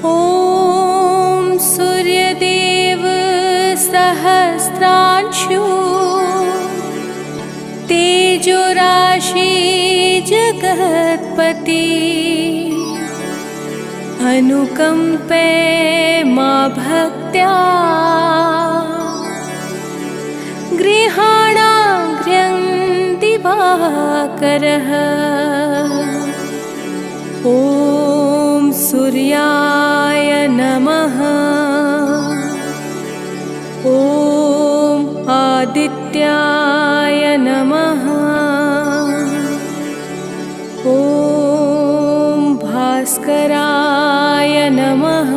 ॐ सूर्यदेव सहस्रांशु तेजोराशि जगत्पति अनुकंपे मा भक्त्या गृहाणाग्र्यं दिवाकरः। ॐ सूर्याय नमः। ॐ आदित्याय नमः। ॐ भास्कराय नमः।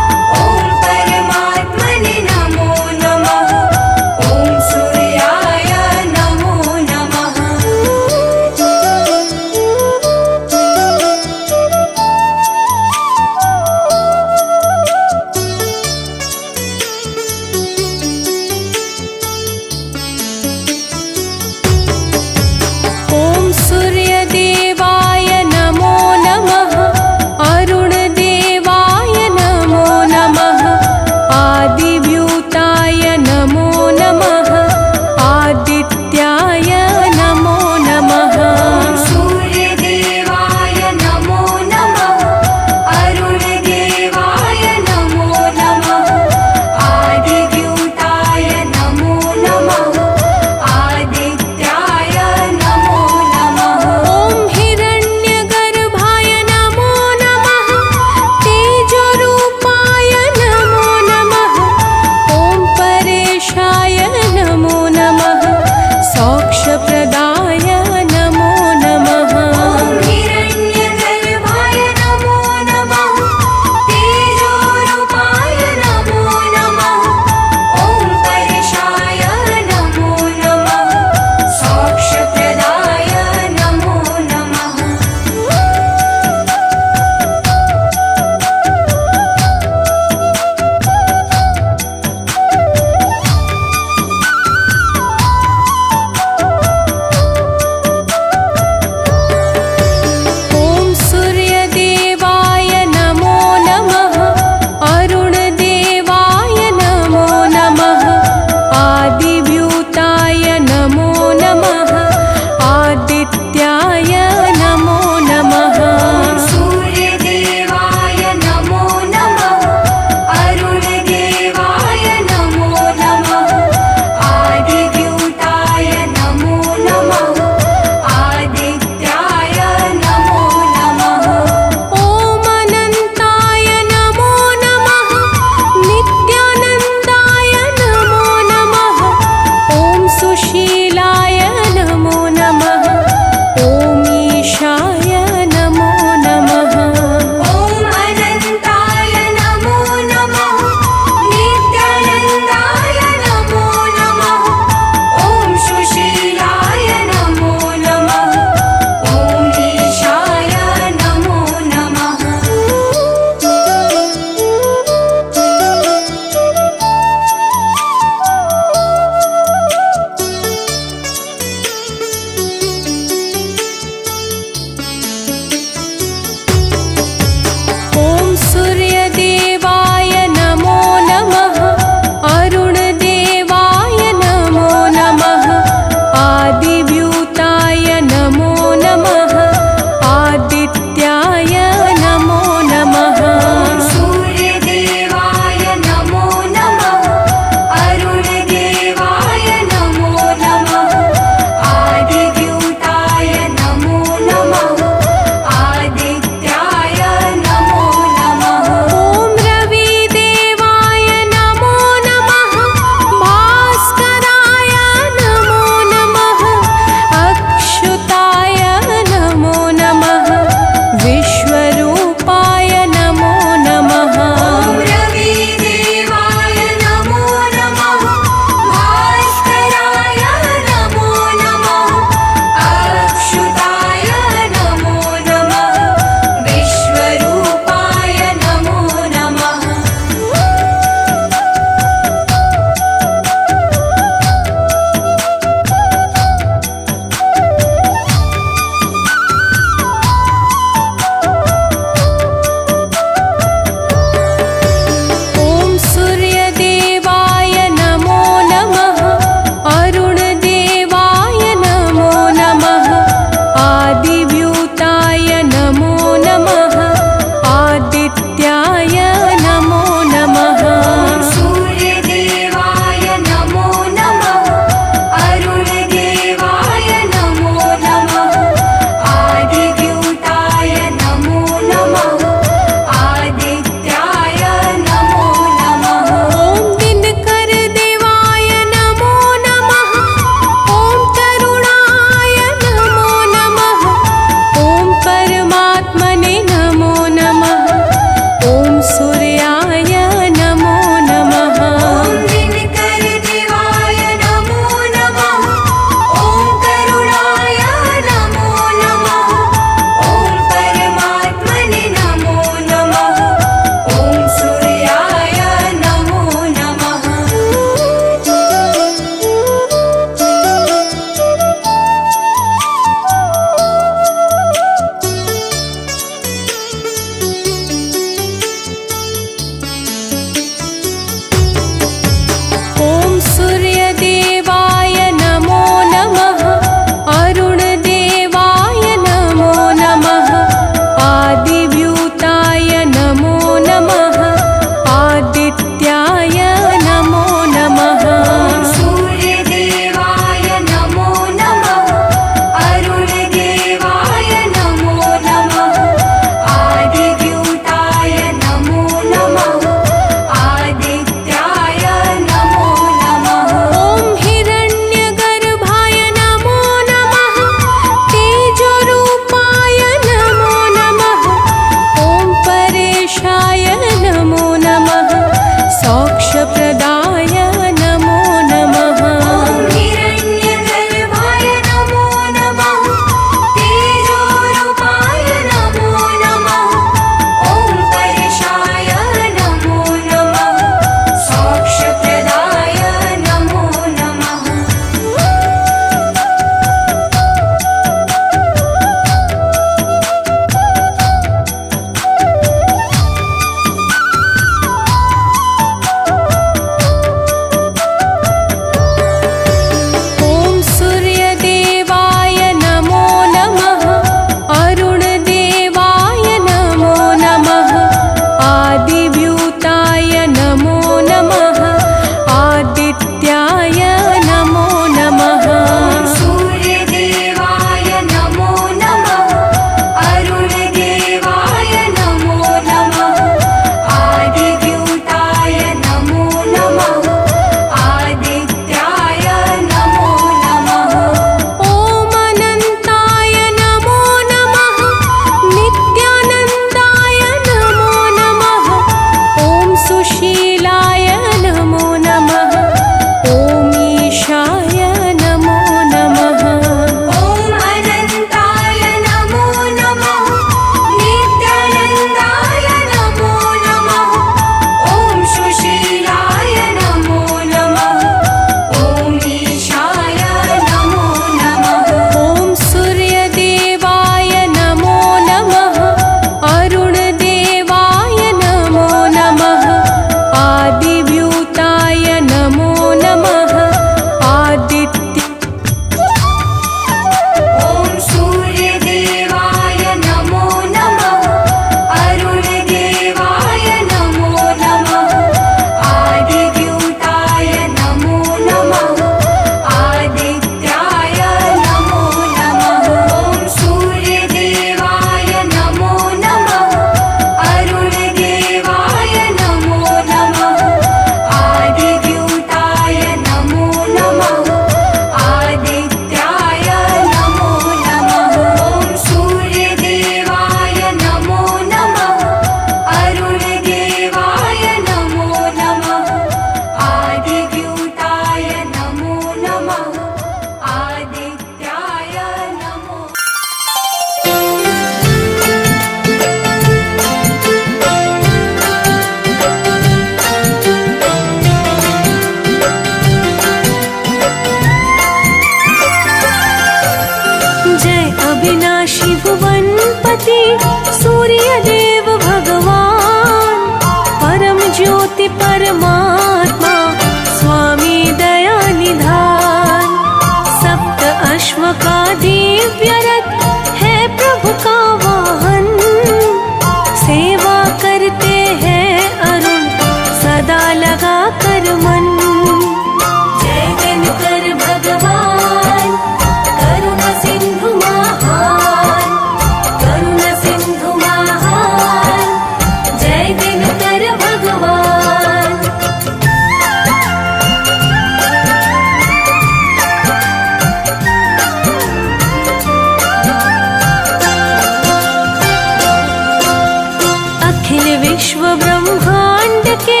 अखिल विश्व ब्रह्मांड के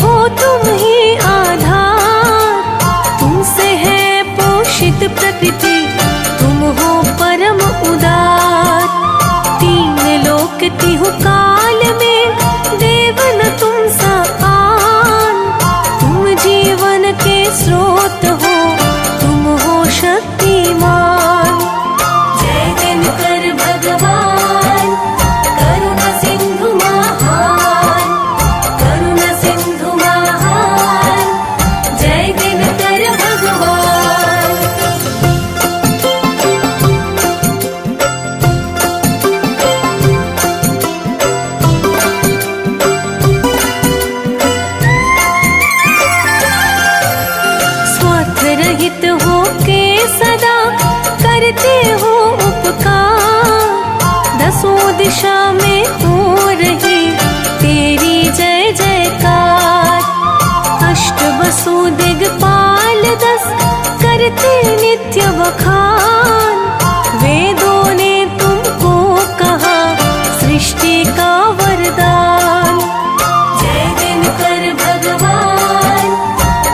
हो तुम ही आधार। तुमसे है पोषित प्रकृति, तुम हो परम उदार। तीन लोक तिहु काल में देव न तुम सा आन। तुम जीवन के स्रोत हो, तुम हो शक्तिमान। जय दिनकर भगवान, करुणा सिंधु महान, करुणा सिंधु महान। जय दिनकर भगवान। स्वार्थ रहित हो के सदा करते हो उपकार। दसों दिशा में हो रही तेरी जय जयकार। अष्ट वसु दिग्पाल 10 करते नित्य बखान। वेदों ने तुमको कहा सृष्टि का वरदान। जय दिनकर भगवान,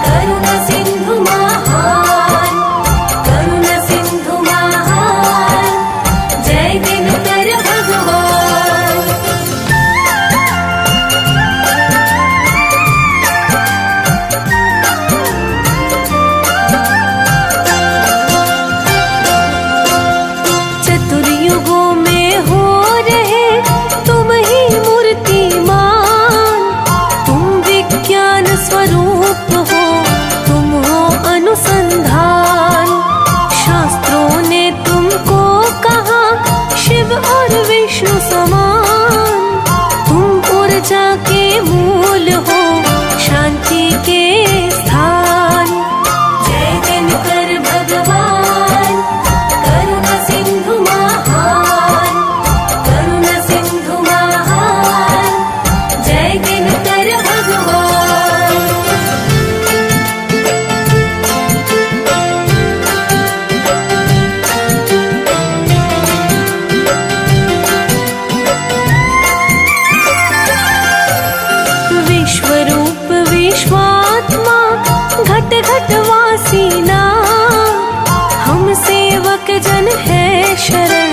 करुणा सिंधु महान, करुणा सिंधु महान। जय दिनकर भगवान। चतुर्युगों में हो रहे तुम ही मूर्तिमान। तुम विज्ञान स्वरूप हो, तुम हो अनुसंधान। शास्त्रों ने तुमको कहा शिव और विष्णु समान। तुम ऊर्जा के मूल हो, शांति के स्थान। जय दिनकर भगवान, करुणा सिंधु महान, करुणा सिंधु महान। जय दिनकर भगवान। विश्वरूप विश्वात्मा घट घट वासी नाथ। हम सेवक जन है शरण,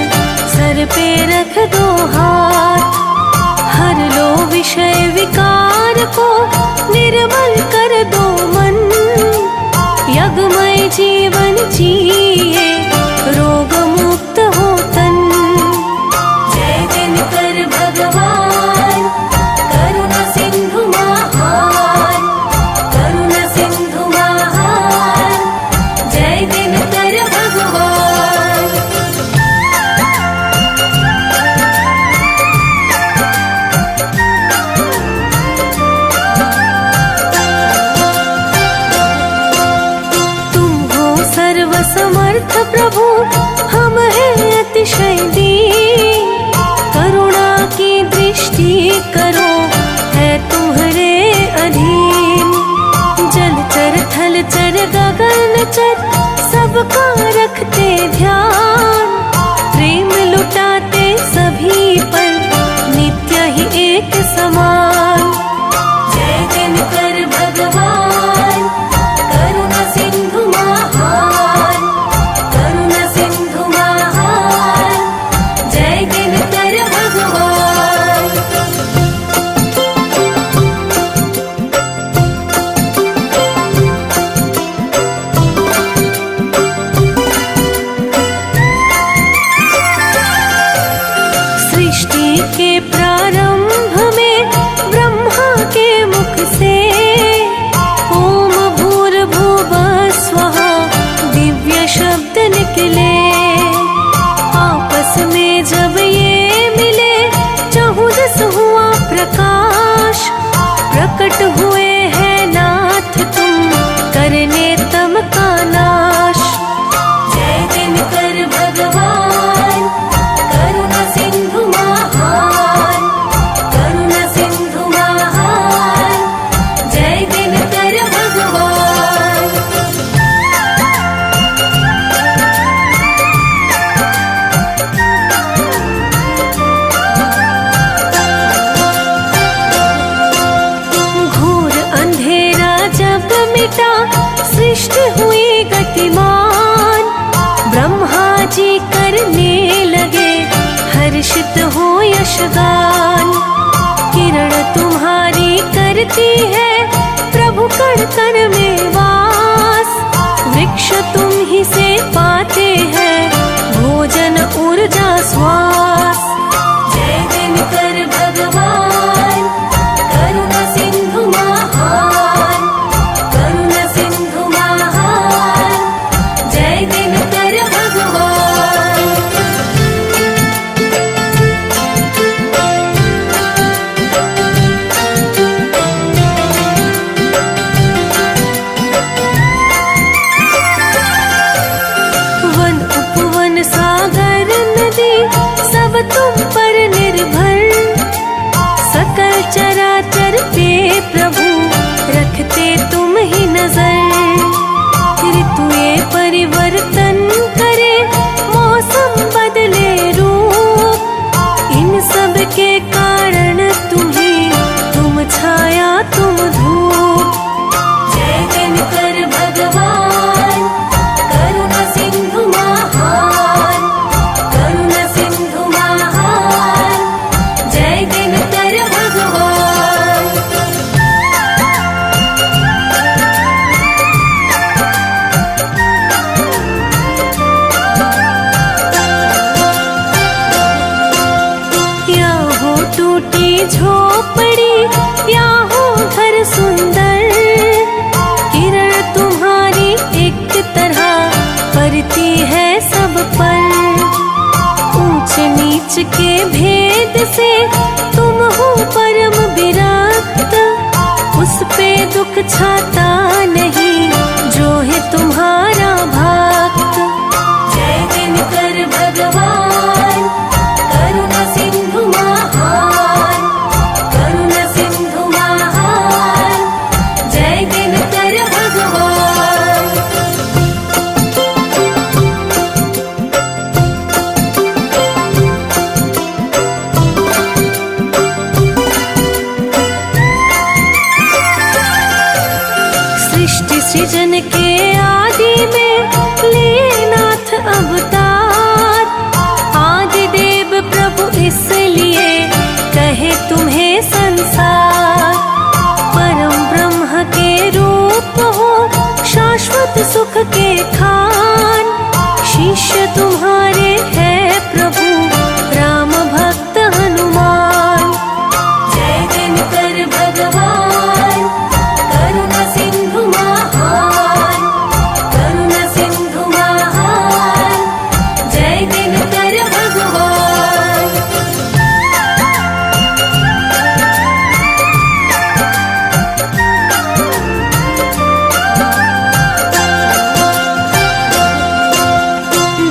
सर पे रख दो हाथ। हर लो विषय विकार को, निर्मल कर दो मन। यज्ञमय जीवन जिए, रोग मुक्त हो तन। जय दिनकर भगवान, करुणा सिंधु महान, करुणा सिंधु महान। जय दिनकर भगवान। तुम हो सर्वसमर्थ प्रभु, हम हैं अतिशय दीन। करुणा की दृष्टि करो, है तुम्हारे अधीन। जलचर थलचर गगनचर सबका रखते ध्यान। प्रेम लुटाते सभी पर, नित्य ही एक समान। जय दिनकर भगवान, करुणा सिंधु महान, करुणा सिंधु महान। जय दिनकर भगवान। सृष्टि के प्रारंभ में ब्रह्मा के मुख से ओम भूर्भुवः स्वः दिव्य शब्द निकले। आपस में जब ये मिले, चहुदस हुआ प्रकाश। प्रकट हुए हैं नाथ तुम, करने तम का नाश। जय दिनकर भगवान, करुणा सिंधु महान, करुणा सिंधु महान। जय दिनकर भगवान। घटा सृष्टि हुई गतिमान। ब्रह्मा जी करने लगे हर्षित हो यशगान। किरण तुम्हारी करती है प्रभु कण कण में वास। वृक्ष तुम ही से पाते हैं भोजन ऊर्जा श्वास। जय दिनकर भगवान करुणा सिंधु महान, करुणा सिंधु महान, जय दिनकर भगवान। वन उपवन सागर नदी सब तुम पर निर्भर। सकल चराचर पे प्रभु रखते तुम ही नजर। ऋतुए परिवर्तन करे मौसम बदले रूप। इन सब के कारण तुम ही, तुम छाया तुम धूप। जय दिनकर भगवान करुणा सिंधु महान, करुणा सिंधु महान, जय दिनकर भगवान। या हो टूटी झोपड़ी या हो घर सुंदर। किरण तुम्हारी एक तरह पड़ती है सब पर। ऊंच नीच के भेद से तुम हो परम विरक्त। उस पे दुख छाता नहीं जो है तुम्हारा भक्त। जय दिनकर भगवान करुणा सिंधु महान, करुणा सिंधु महान, जय दिनकर भगवान। सृष्टि सृजन के आदि में लिए नाथ अवतार। आदि देव प्रभु इसलिए कहे तुम्हें संसार। परम ब्रह्म के रूप हो शाश्वत सुख के खान। शिष्य तुम्हारे है प्रभु राम भक्त हनुमान। जय दिनकर भगवान करुणा सिंधु महान, करुणा सिंधु महान, जय दिनकर भगवान।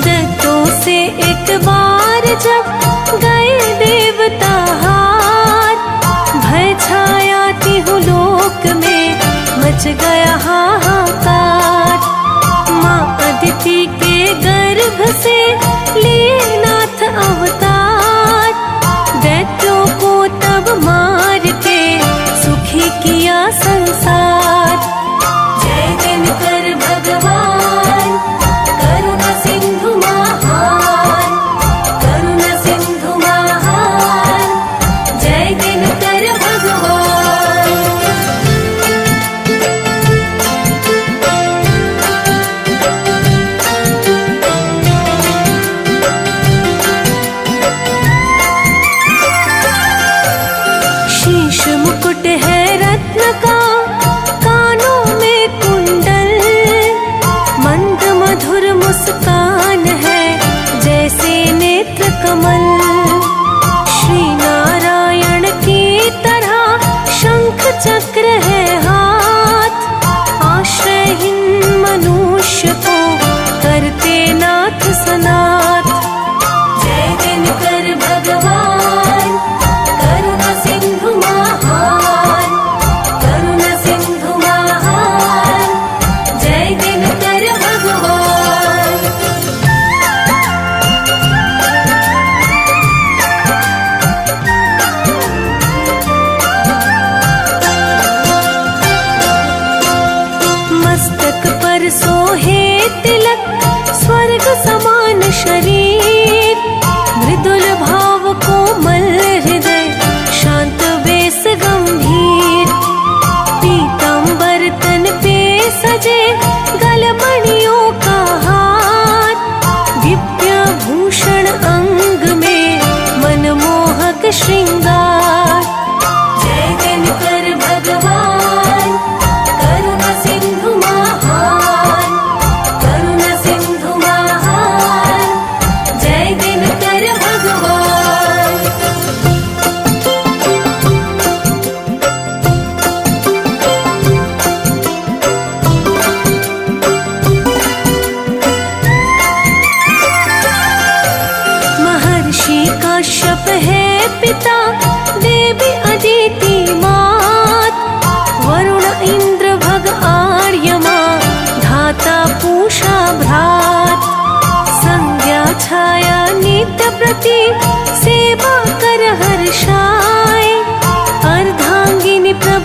दत्तों से एक बार जब गए देवता हार। भय छाया तिहु लोक में मच गया हाहाकार। माँ अदिति के गर्भ से लिए नाथ अवतार। दैत्यों को तब मार के सुखी किया संसार। जय दिनकर भगवान करुणा सिंधु महान, करुणा सिंधु महान, जय दिनकर भगवान। शीश मुकुट है रत्न का, कानों में कुंडल। मंद मधुर मुस्कान है जैसे नेत्र कमल। श्री नारायण की तरह शंख चक्र है हाथ। आश्रयहीन मनुष्य को करते नाथ सनाथ। जय दिनकर भगवान करुणा सिंधु महान, करुणा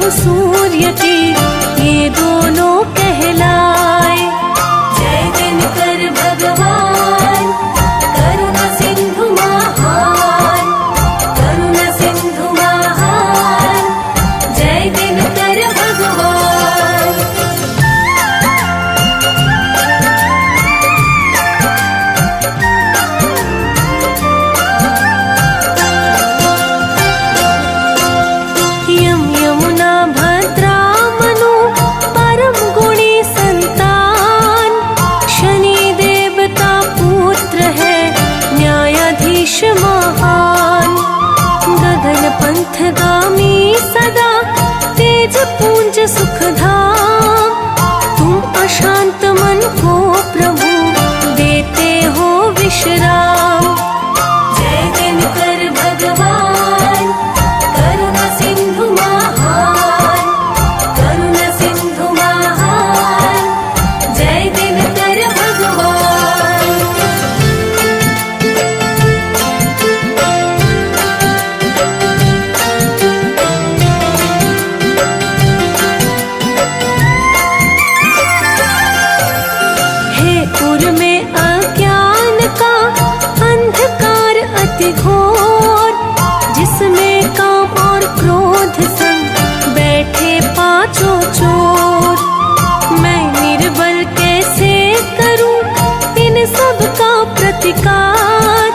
प्रभु सूर्य की ये दोनों कहलाए। जय दिनकर भगवान करुणा सिंधु महान, करुणा सिंधु महान, जय दिनकर भगवान। यमुना भद्रा मनु परम गुणी संतान, शनि देवता पुत्र है न्यायाधीश महान। गगन पंथगामी सदा तेज पुंज सुखधाम, तुम अशांत मन को प्रभु देते हो विश्राम। जय दिनकर भगवान करुणा सिंधु महान, करुणा सिंधु महान, जय दिनकर भगवान। हे उर में अज्ञान का अंधकार अति घोर, जिसमें काम और क्रोध संग बैठे पांचों चोर। मैं निर्बल कैसे करूं इन सब का प्रतिकार,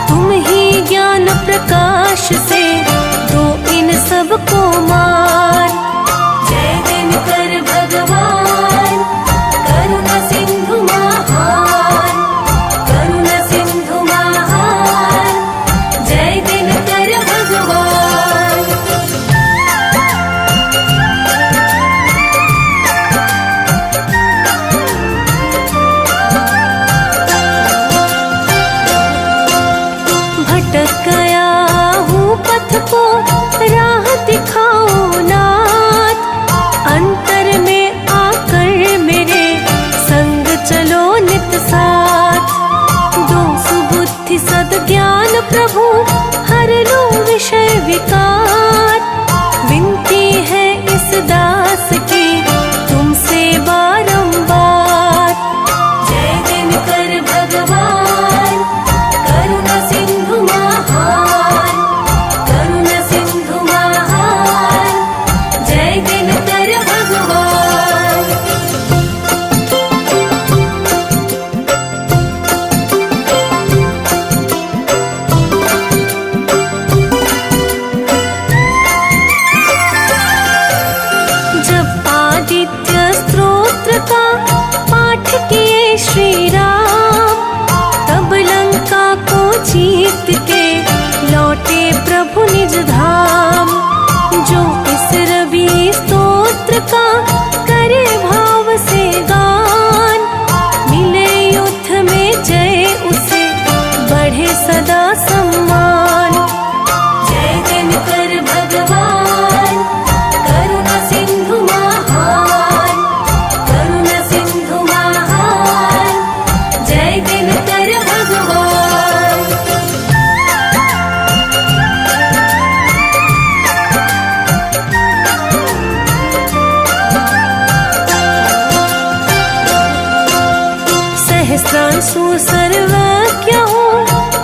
तुम ही ज्ञान प्रकाश से दो इन सब को मार। जय दिनकर भगवान करुणा सिंधु महान, करुणा सिंधु महान, जय दिनकर भगवान। भटक गया हूँ पथ को राह दिखाओ नाथ, अंतर में आकर मेरे संग चलो नित साथ। दो सुबुद्धि सद्ज्ञान प्रभु हर लो विषय विकार, विनती है इस दास की तुमसे बारंबार। जय दिनकर भगवान करुणा सिंधु महान, करुणा सिंधु महान, जय दिनकर भगवान। जब आदित्य स्तोत्र का पाठ किए श्री राम, तब लंका को जीत के लौटे प्रभु निज धाम। जो इस रवि स्तोत्र का करे भाव से गान, मिले युद्ध में जय उसे बढ़े सदा सम्मान। जय दिनकर भगवान करुणा सिंधु महान, करुणा सिंधु महान, जय दिनकर भगवान। सहस्रांशु सर्वज्ञ हो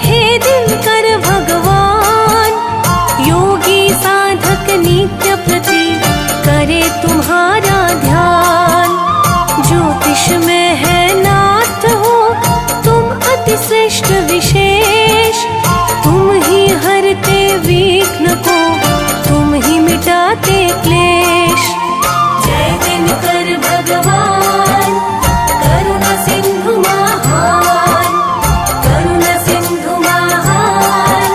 हे दिनकर भगवान, योगी साधक नित्य प्रति करे तुम्हारा ध्यान। ज्योतिष में है नाथ हो तुम अति श्रेष्ठ विशेष, तुम ही हरते विघ्न को, तुम ही मिटाते क्लेश। जय दिनकर भगवान करुणा सिंधु महान, करुणा सिंधु महान,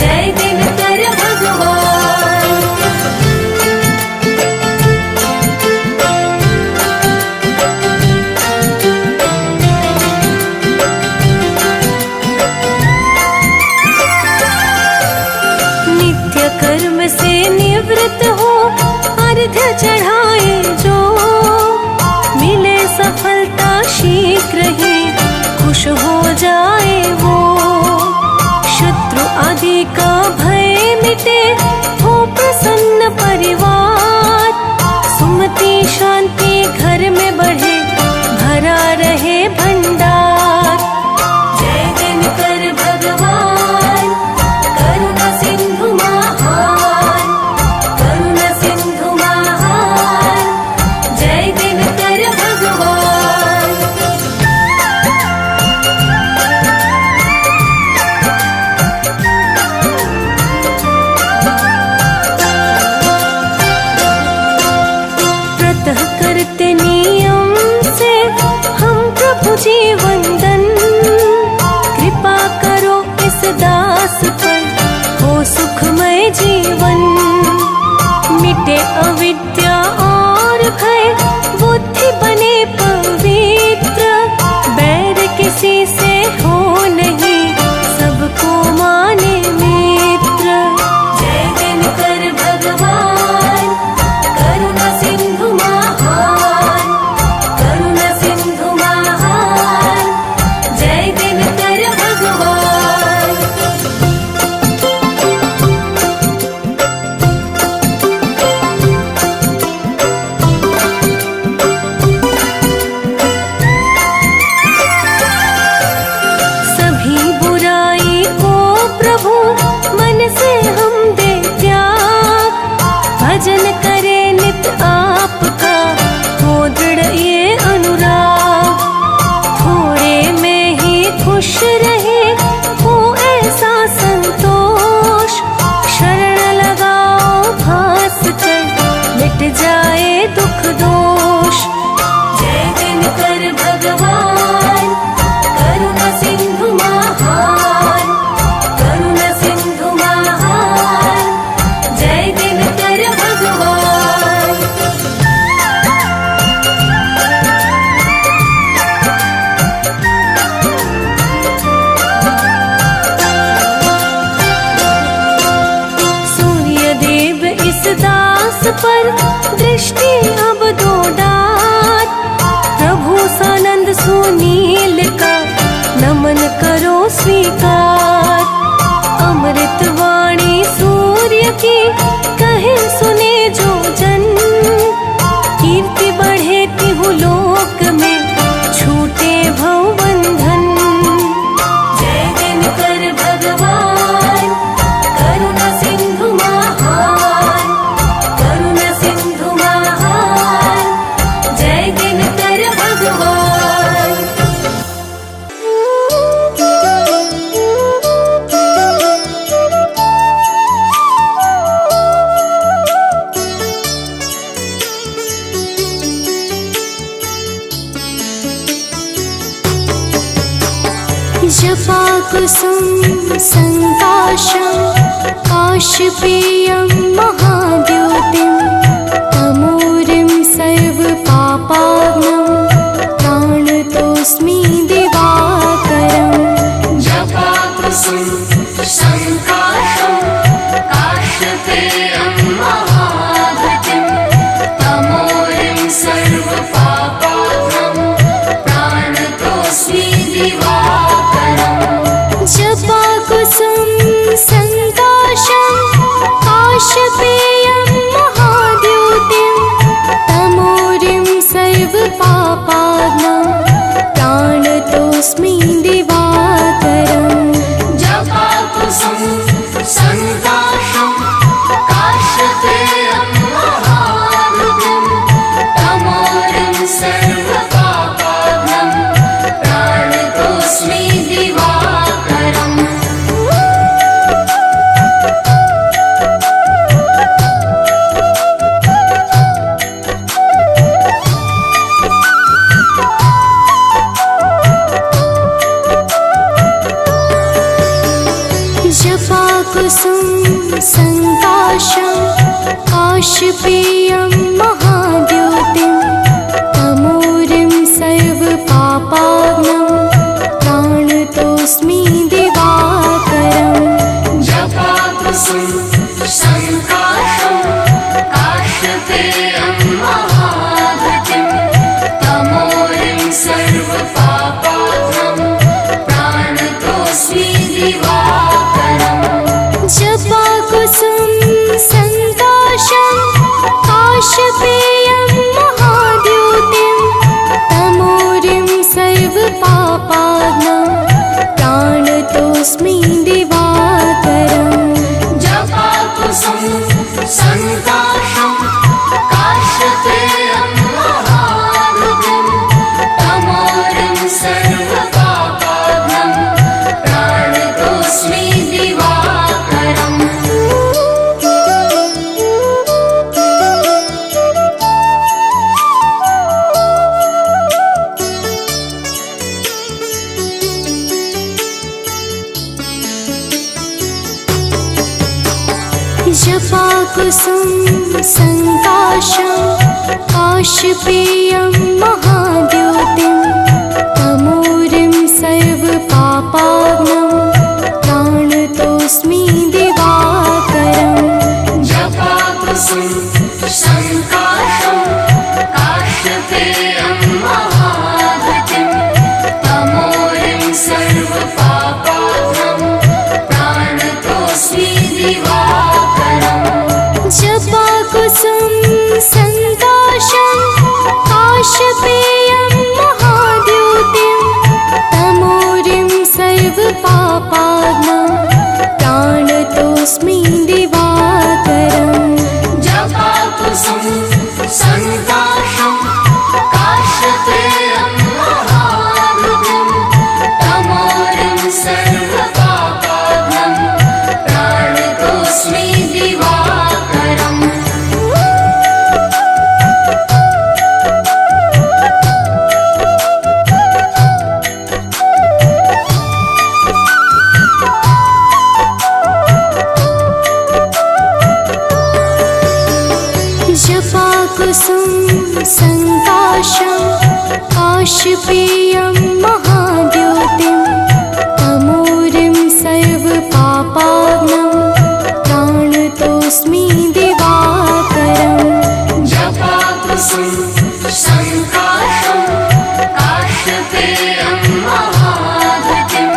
जय दिनकर भगवान। नित्य कर्म से निवृत्त हो अर्घ्य चढ़ाए जो, मिले सफलता शीघ्र ही खुश हो जाए वो। शत्रु आदि का भय मिटे हो प्रसन्न परिवार, ध्यान करे नित आपका, हो दृढ़ ये अनुराग। थोड़े में ही खुश रहे, हो ऐसा संतोष। शरण लगाओ भास्कर, मिट जाए दुख दोष। जय दिनकर भगवान, करुणा सिंधु महान, करुणा सिंधु महान। जय दिनकर भगवान। सूर्य देव इस दास पर दृष्टि अब दो डात। प्रभु सानंद सुनील का नमन करो स्वीकार। अमृत वाणी सूर्य की कहे सुने जो जन। कीर्ति बढ़े तिहु लोक में, छूटे भवबंधन। जय दिनकर भगवान, करुणा सिंधु महान, करुणा सिंधु महान। जय दिनकर भगवान। जपा कुसुम संकाशं काशपेयं महाद्योतिं। तमोरिं सर्वपापाग्नं प्राणतोऽस्मि दिवाकरम्। जपा कुसुम संकाशं काशपेयं महाद्युतिं। तमोरिं सर्वपापाग्नं प्राणतोऽस्मि दिवाकरम्। जपा कुसुम संकाशं काशपेयं महाद्योतिं। तमोरिं सर्वपापाग्नं प्राणतोऽस्मि दिवाकरम्। जपा कुसुम संकाशं काशपेयं महाद्युतिं। तमोरिं सर्वपापाग्नं प्राणतोऽस्मि दिवाकरम्। जपा कुसुम संकाशं काशपेयं महाद्योतिं। तमोरिं सर्वपापाग्नं प्राणतोऽस्मि दिवाकरम्। जपा कुसुम संकाशं काशपेयं महाद्युतिं। तमोरिं सर्वपापाग्नं प्राणतोऽस्मि दिवाकरम्। जपा कुसुम संकाशं काशपेयं महाद्योतिं। तमोरिं सर्वपापाग्नं प्राणतोऽस्मि दिवाकरम्। जपा कुसुम संकाशं काशपेयं महाद्युतिं। तमोरिं सर्वपापाग्नं प्राणतोऽस्मि दिवाकरम्। जपा कुसुम संकाशं काशपेयं महाद्योतिं। तमोरिं सर्वपापाग्नं प्राणतोऽस्मि दिवाकरम्। जपा कुसुम संकाशं काशपेयं महाद्युतिं। तमोरिं सर्वपापाग्नं प्राणतोऽस्मि दिवाकरम्। जपा कुसुम संकाशं काशपेयं महाद्योतिं। तमोरिं सर्वपापाग्नं प्राणतोऽस्मि दिवाकरम्। जपा जपाकुसुम संकाशं काश्यपेयं महाभृगुं तमोरिं सर्वपापाघ्नं प्रणतोऽस्मि दिवाकरम् जपाकुसुम संकाशं काश्यपेयं महाद्योतिं तमोरिं सर्वपापाघ्नं प्रणतोऽस्मि दिवाकरम् जपाकुसुम संकाशं काश्यपेयं महाभृतिं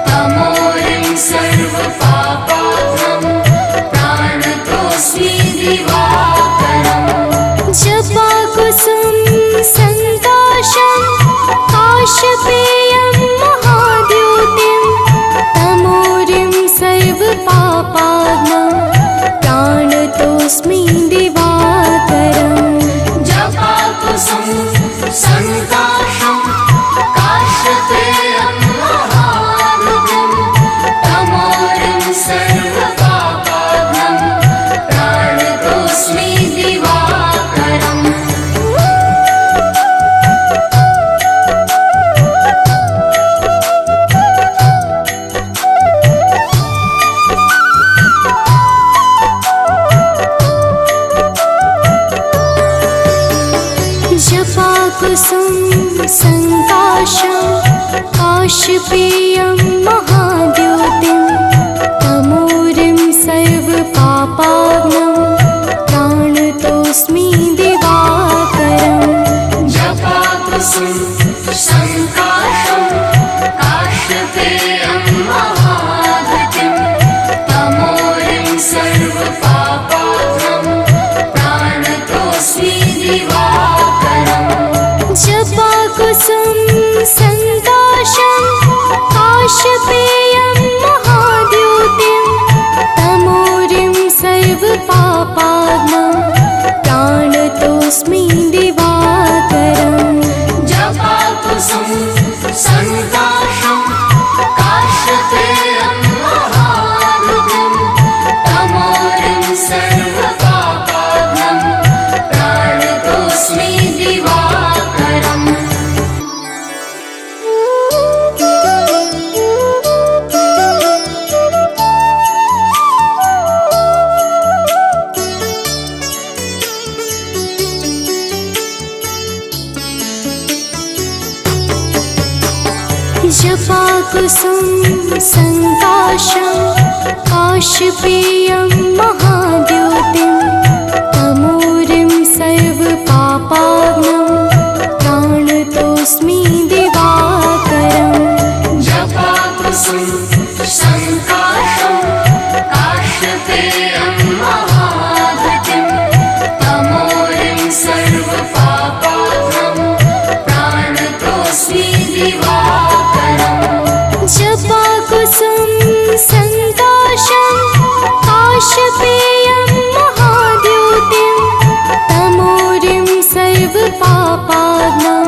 तमोरिं सर्वपापाघ्नं प्रणतोऽस्मि दिवाकरम् जपाकुसुम संकाशं काश्यपेयं महाद्योतिं तमोरिं सर्वपापाघ्नं प्रणतोऽस्मि दिवाकरम् जपाकुसुम संकाशं काश्यपेयं महाभृतिं तमोरिं सर्वपापाघ्नं प्रणतोऽस्मि दिवाकरम् जपाकुसुम संकाशं काश्यपेयं महाद्योतिं तमोरिं सर्वपापाघ्नं प्रणतोऽस्मि दिवाकरम् जपाकुसुम संकाशं काश्यपेयं महाभृतिं तमोरिं सर्वपापाघ्नं प्रणतोऽस्मि दिवाकरम् जपाकुसुम संकाशं काश्यपेयं महाद्योतिं तमोरिं सर्वपापाघ्नं प्रणतोऽस्मि दिवाकरम् जपाकुसुम संकाशं काश्यपेयं महाभृतिं तमोरिं सर्वपापाघ्नं प्रणतोऽस्मि दिवाकरम् जपाकुसुम संकाशं काश्यपेयं महाद्योतिं तमोरिं सर्वपापाघ्नं प्रणतोऽस्मि दिवाकरम् जपाकुसुम संकाशं काश्यपेयं महाभृतिं तमोरिं सर्वपापाघ्नं प्रणतोऽस्मि दिवाकरम् जपाकुसुम संकाशं काश्यपेयं महाद्योतिं तमोरिं सर्वपापाघ्नं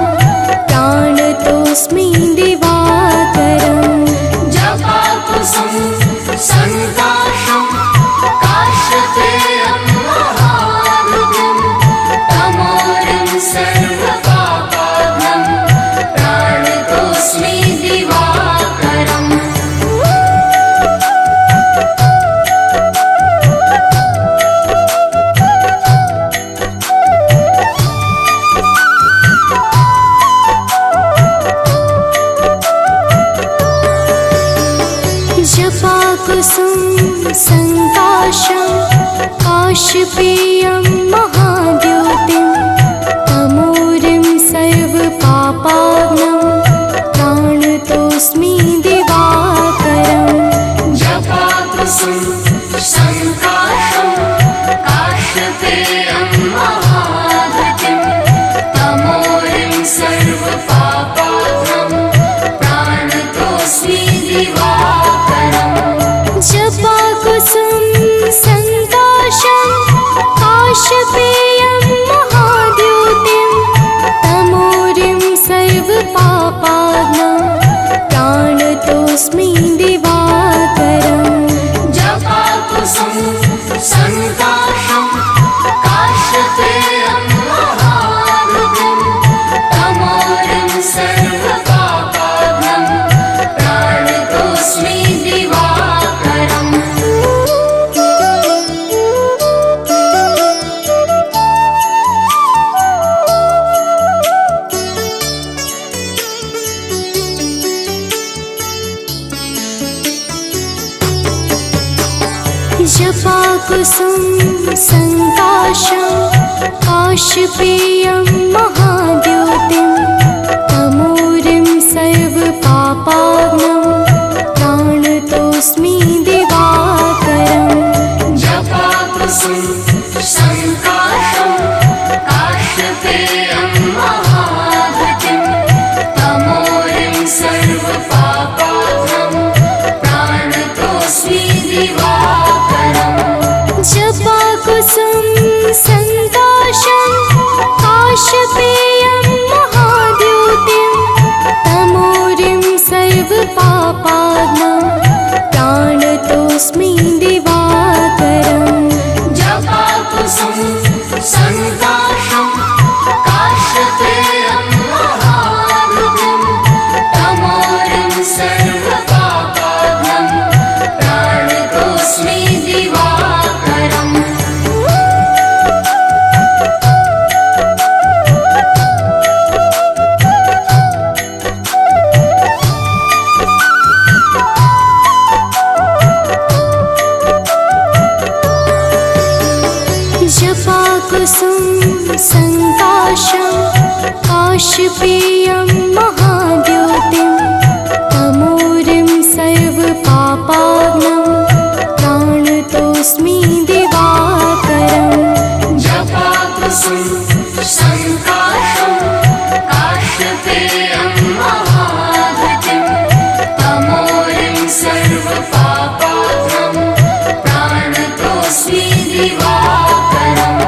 प्रणतोऽस्मि दिवाकरम् जपाकुसुम संकाशं काश्यपेयं महाभृतिं तमोरिं सर्वपापाघ्नं प्रणतोऽस्मि दिवाकरम् जपाकुसुम संकाशं काश्यपेयं महाद्योतिं तमोरिं सर्वपापाघ्नं प्रणतोऽस्मि दिवाकरम् जपाकुसुम संकाशं काश्यपेयं महाभृतिं तमोरिं सर्वपापाघ्नं प्रणतोऽस्मि दिवाकरम् जपाकुसुम संकाशं काश्यपेयं जपाकुसुम संकाशं काशपेयं महाद्युतिं तमोरिं सर्वपापाग्नं प्राणतोऽस्मि दिवाकरम् जपाकुसुम संकाशं काशपेयं महाद्युतिं तमोरिं सर्वपापाग्नं प्राणतोऽस्मि दिवाकरम् जपाकुसुम संकाशं काशपेयं महाद्युतिं तमोरिं सर्वपापाग्नं प्राणतोऽस्मि दिवाकरम् जपाकुसुम संकाशं काशपेयं महाद्युतिं तमोरिं सर्वपापाग्नं प्राणतोऽस्मि दिवाकरम् जपाकुसुम संकाशं काशपेयं महाद्युतिं तमोरिं सर्वपापाग्नं प्राणतोऽस्मि दिवाकरम् जपाकुसुम संकाशं काशपेयं महाद्युतिं तमोरिं सर्वपापाग्नं प्राणतोऽस्मि दिवाकरम्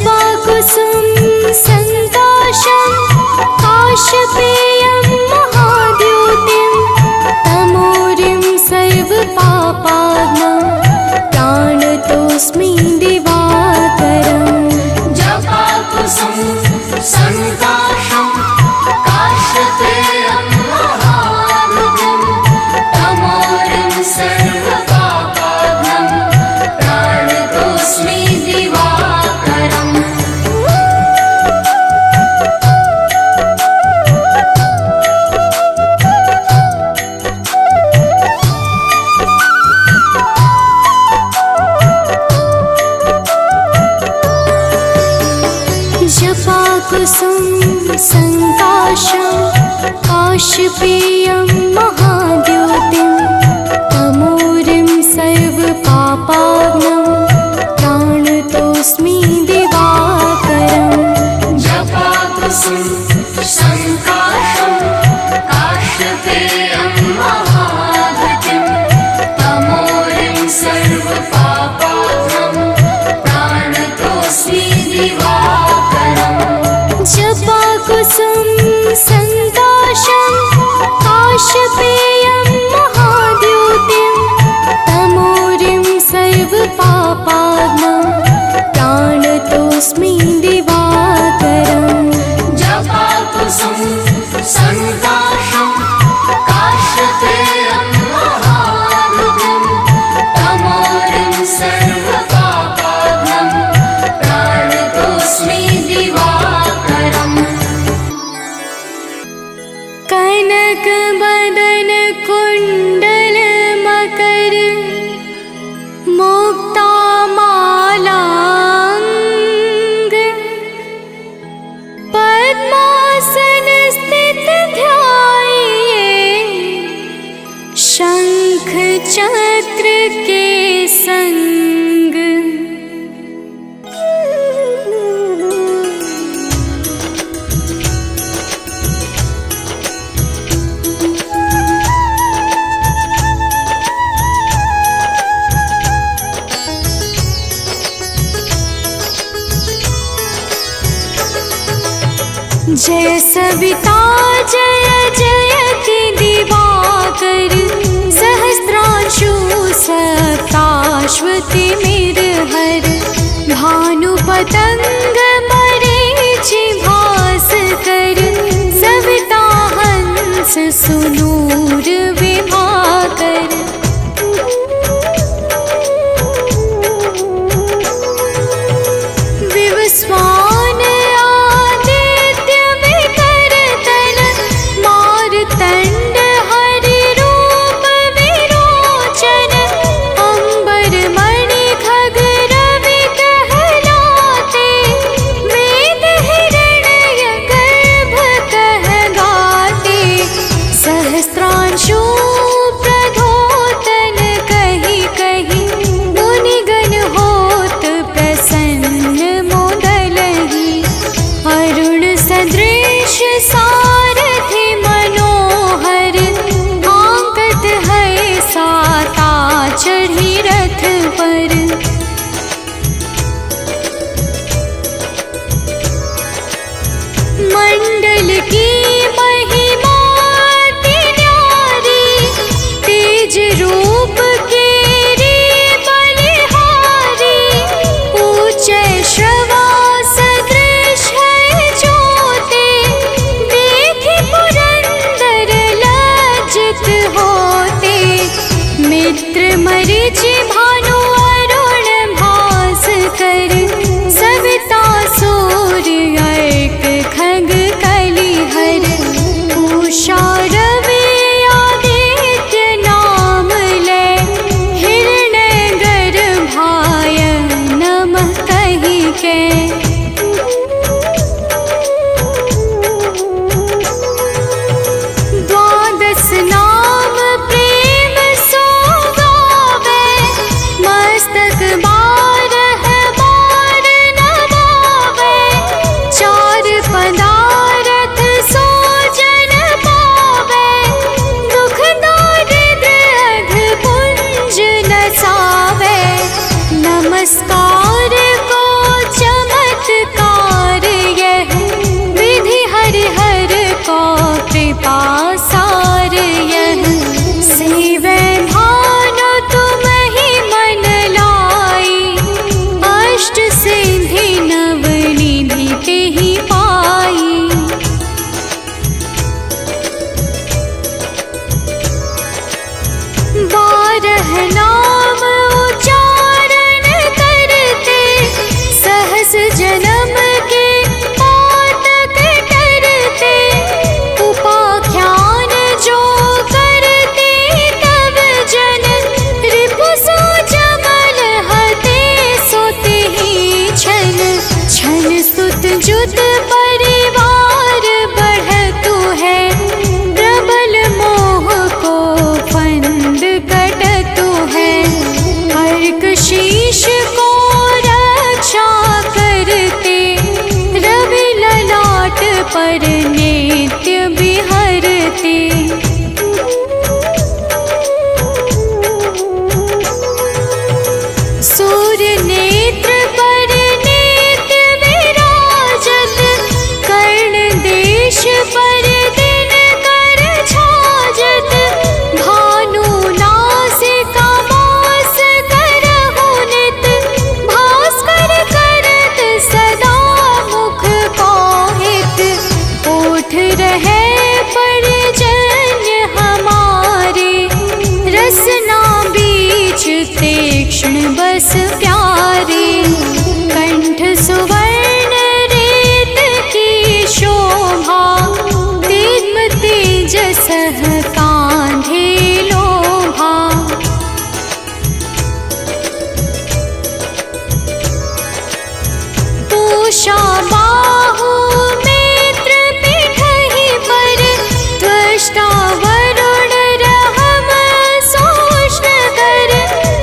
जपाकुसुम संकाशं काशपेयं महाद्युतिं तमोरिं सर्वपापाग्नं प्राणतोऽस्मि दिवाकरम् जपाकुसुम संकाशं काशपेयं महाद्युतिं तमोरिं सर्वपापाग्नं प्राणतोऽस्मि दिवाकरम् जपाकुसुम संकाशं काशपेयं महाद्युतिं तमोरिं सर्वपापाग्नं प्राणतोऽस्मि दिवाकरम् जपाकुसुम संकाशं काशपेयं महाद्युतिं तमोरिं सर्वपापाग्नं प्राणतोऽस्मि दिवाकरम् जपाकुसुम संकाशं काशपेयं महाद्युतिं तमोरिं सर्वपापाग्नं प्राणतोऽस्मि दिवाकरम् जपाकुसुम संकाशं काशपेयं महाद्युतिं तमोरिं सर्वपापाग्नं प्राणतोऽस्मि दिवाकरम् कनक बदन कुंडल मकर मुक्ता मालांग पद्मासन स्थित ध्याये शंख चक्र के संग जय सविता जय जय की दिवाकर सहस्रांशु सप्ताश्वती मेरहर भानु पतंग मरीचि भास्कर सविता हंस सुनूर विभाकर विवस्वान आदित्य विकर तन मारतंड हरि रूप विरोचन अंबर मणि खग ते ही पाई। बारह नाम उच्चारण करते सहस जन्म के पातक टरते। उपाख्यान जो करते तब जन रिपु सो जमल हते सोते ही छन। छन सुत जुत परिवार बढ़तु है प्रबल मोह को फंद कटतु है। अर्क शीश को रक्षा करते रवि ललाट पर नित्य बिहरते। सूर्य नेत्र पर नित्य विराजत कर्ण देश पर दिन कर छाजत। भानु नासिका मास करहु नित भास्कर करत सदा मुख पाहित। ओठ रहे परजन्य हमारे रसना बीच तीक्ष्ण बस प्यारे। कंठ सुवर्ण रेत की शोभा दिव्य तेजस कांधे लोभा। पूषा बाहु मित्र पिठहि पर त्वष्टा वरुण रहम सोष्ण कर।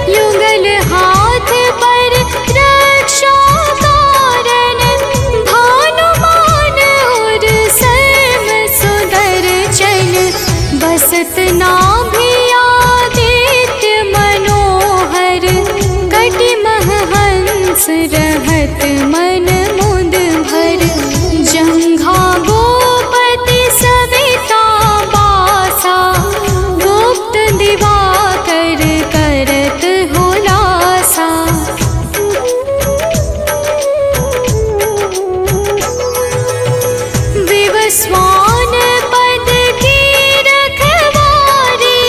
युगल हाथ पर रक्षा कारण भानुमान और सर्व सुदर्शन। बसत नाभि आदित्य मनोहर कटिमह हंस रहत मन मुद भर। जंघा गोपति सविता बासा गुप्त दिवाकर करत हुलासा। विवस्वान पद की रखवारी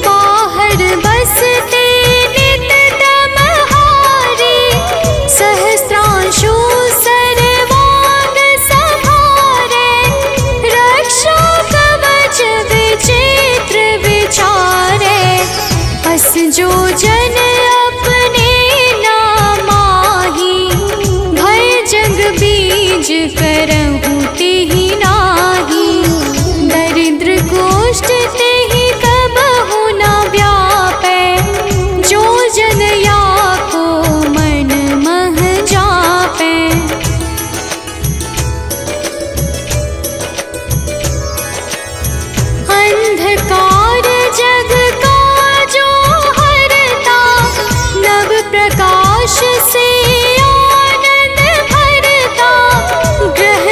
बाहर बसते नित तमहारी। सहस्त्रांशु सर्वांग संहारे रक्षा कवच विचित्र विचारे। अस जो जन अपने नामाही भय जग बीज करहु तेहि नाही। दरिद्र गोष्ठ तेहि कबहु न व्यापै जो जन या को मन मह जापै। अंधकार जग का जो हरता नव प्रकाश से आनंद भरता। ग्रह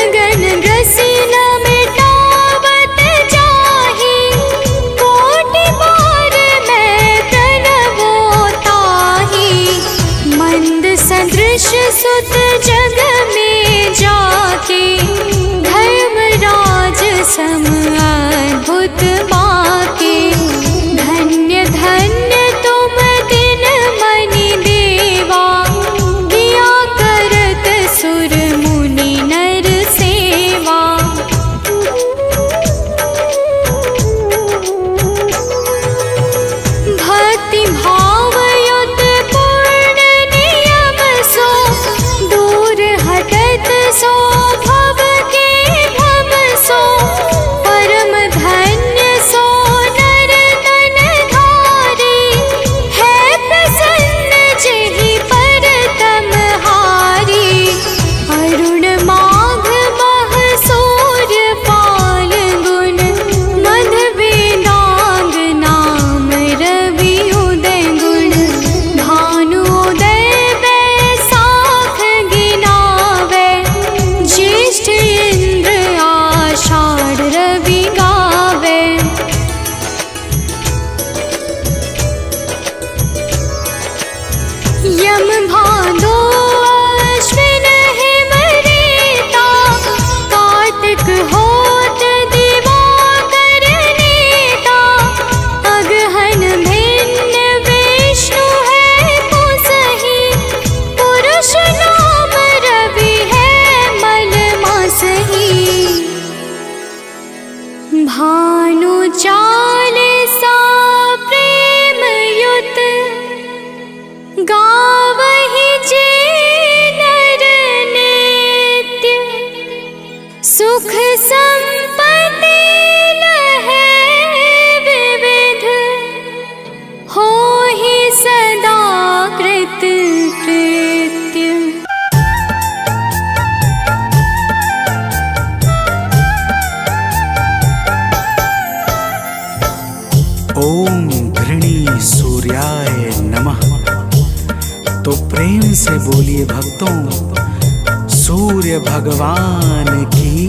से बोलिए भक्तों, सूर्य भगवान की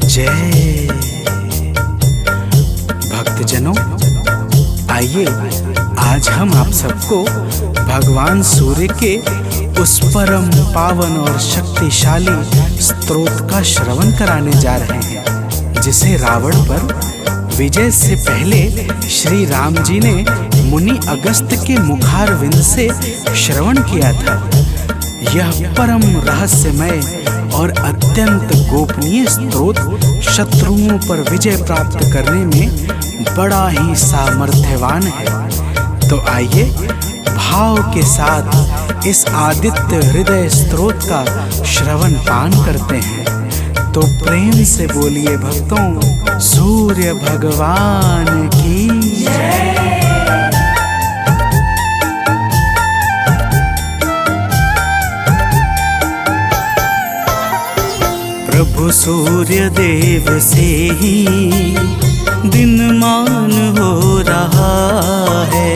जय। भक्तजनों, आइए आज हम आप सबको भगवान सूर्य के उस परम पावन और शक्तिशाली स्तोत्र का श्रवण कराने जा रहे हैं, जिसे रावण पर विजय से पहले श्री राम जी ने मुनि अगस्त के मुखारविंद से श्रवण किया था। यह परम रहस्यमय और अत्यंत गोपनीय स्तोत्र शत्रुओं पर विजय प्राप्त करने में बड़ा ही सामर्थ्यवान है। तो आइए भाव के साथ इस आदित्य हृदय स्तोत्र का श्रवण पान करते हैं। तो प्रेम से बोलिए भक्तों, सूर्य भगवान की जय। प्रभु सूर्य देव से ही दिनमान हो रहा है,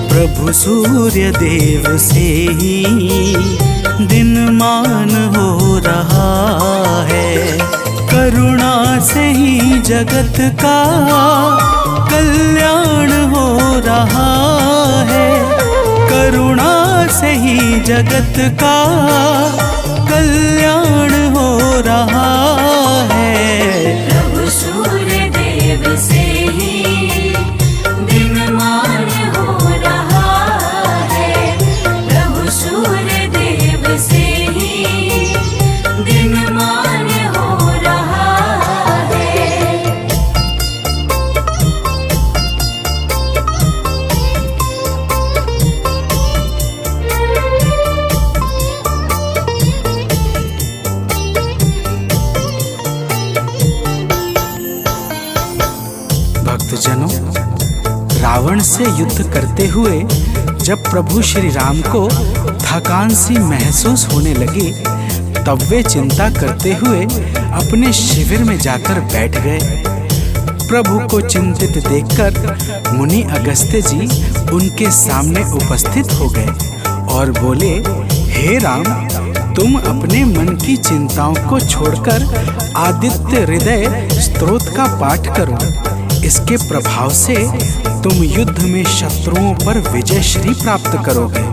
प्रभु सूर्य देव से ही दिनमान हो रहा है। करुणा से ही जगत का कल्याण हो रहा है, करुणा से ही जगत का कल्याण हो रहा है। प्रभु सूर्य देव से ही दिनमान हो रहा है, प्रभु सूर्य देव से ही दिनमान हो रहा है। भक्तजनों, रावण से युद्ध करते हुए जब प्रभु श्री राम को थकान सी महसूस होने लगी, तब वे चिंता करते हुए अपने शिविर में जाकर बैठ गए। प्रभु को चिंतित देखकर मुनि अगस्त्य जी उनके सामने उपस्थित हो गए और बोले, हे राम, तुम अपने मन की चिंताओं को छोड़कर आदित्य हृदय स्तोत्र का पाठ करो। इसके प्रभाव से तुम युद्ध में शत्रुओं पर विजय श्री प्राप्त करोगे।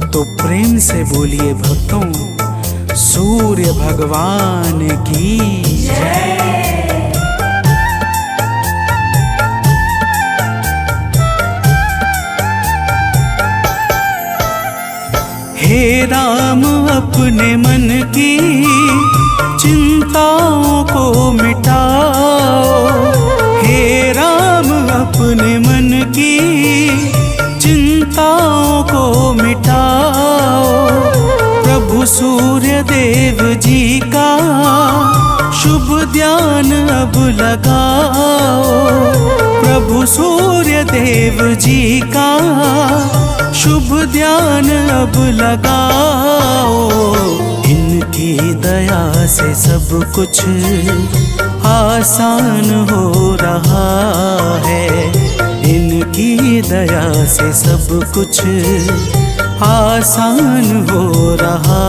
तो प्रेम से बोलिए भक्तों, सूर्य भगवान की जय। हे राम, अपने मन की चिंताओं को मिटाओ, हे राम, अपने मन की चिंताओं को मिटाओ। प्रभु सूर्य देव जी का शुभ ध्यान अब लगाओ, प्रभु सूर्य देव जी का शुभ ध्यान अब लगाओ। इनकी दया से सब कुछ आसान हो रहा है, इनकी दया से सब कुछ आसान हो रहा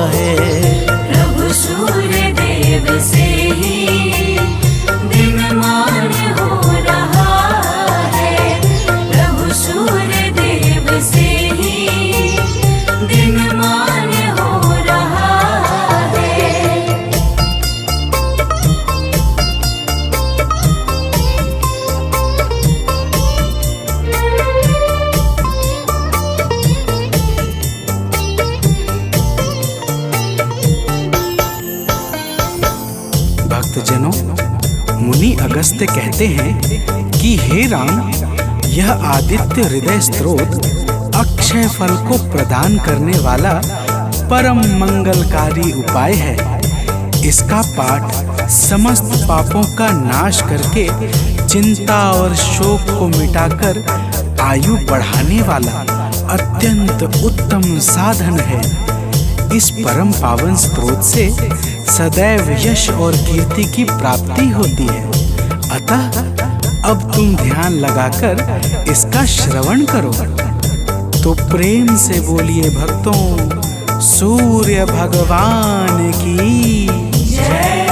है। प्रभु सूर्य देव से ही दिनमान हो रहा है, प्रभु सूर्य देव से ही दिनमान हो रहा है। भक्तजनों, मुनि अगस्त्य कहते हैं कि हे राम, यह आदित्य हृदय स्तोत्र अक्षय फल को प्रदान करने वाला परम मंगलकारी उपाय है। इसका पाठ समस्त पापों का नाश करके चिंता और शोक को मिटाकर आयु बढ़ाने वाला अत्यंत उत्तम साधन है। इस परम पावन स्रोत से सदैव यश और कीर्ति की प्राप्ति होती है। अतः अब तुम ध्यान लगाकर इसका श्रवण करो। तो प्रेम से बोलिए भक्तों, सूर्य भगवान की जय।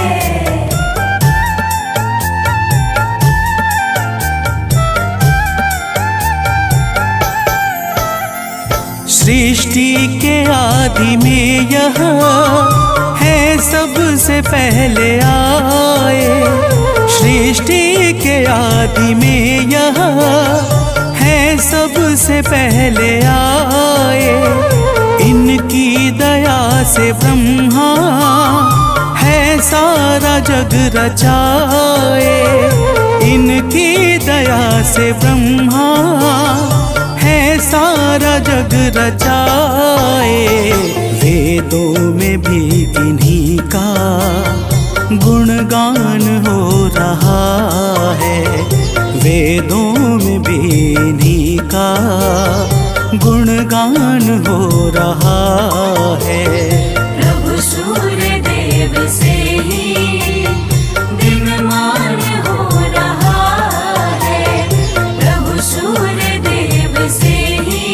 सृष्टि के आदि में यह है सबसे पहले आए। सृष्टि के आदि में यह है सबसे पहले आए। इनकी दया से ब्रह्मा है सारा जग रचाए। इनकी दया से ब्रह्मा है सारा जग रचाए। वेदों में भी इन्हीं का गुणगान हो रहा है। वेदों में भी इन्हीं का गुणगान हो रहा है। प्रभु सूर्य देव से ही दिनमान हो रहा है। प्रभु सूर्य देव से ही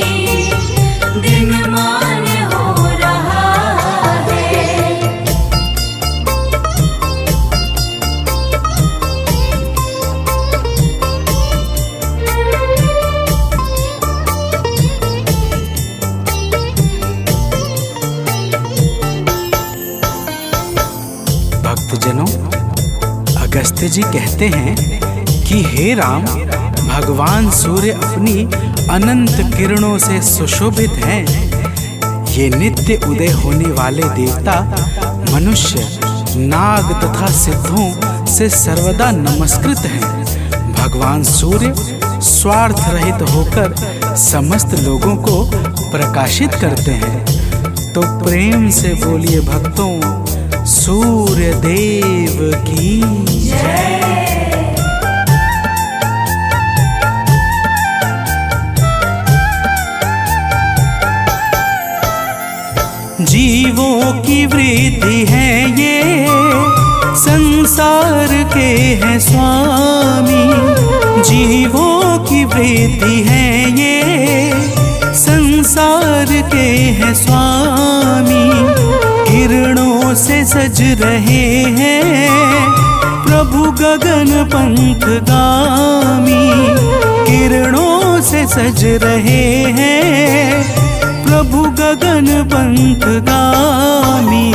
दिनमान हो रहा है। भक्तजनों, अगस्त्य जी कहते हैं कि हे राम, भगवान सूर्य अपनी अनंत किरणों से सुशोभित हैं। ये नित्य उदय होने वाले देवता मनुष्य, नाग तथा सिद्धों से सर्वदा नमस्कृत हैं। भगवान सूर्य स्वार्थ रहित होकर समस्त लोगों को प्रकाशित करते हैं। तो प्रेम से बोलिए भक्तों, सूर्य देव की जय। जीवों की वृद्धि है ये, संसार के हैं स्वामी। जीवों की वृद्धि है ये, संसार के हैं स्वामी। किरणों से सज रहे हैं प्रभु गगन पंख गामी। किरणों से सज रहे हैं प्रभु गगन पंख गामी।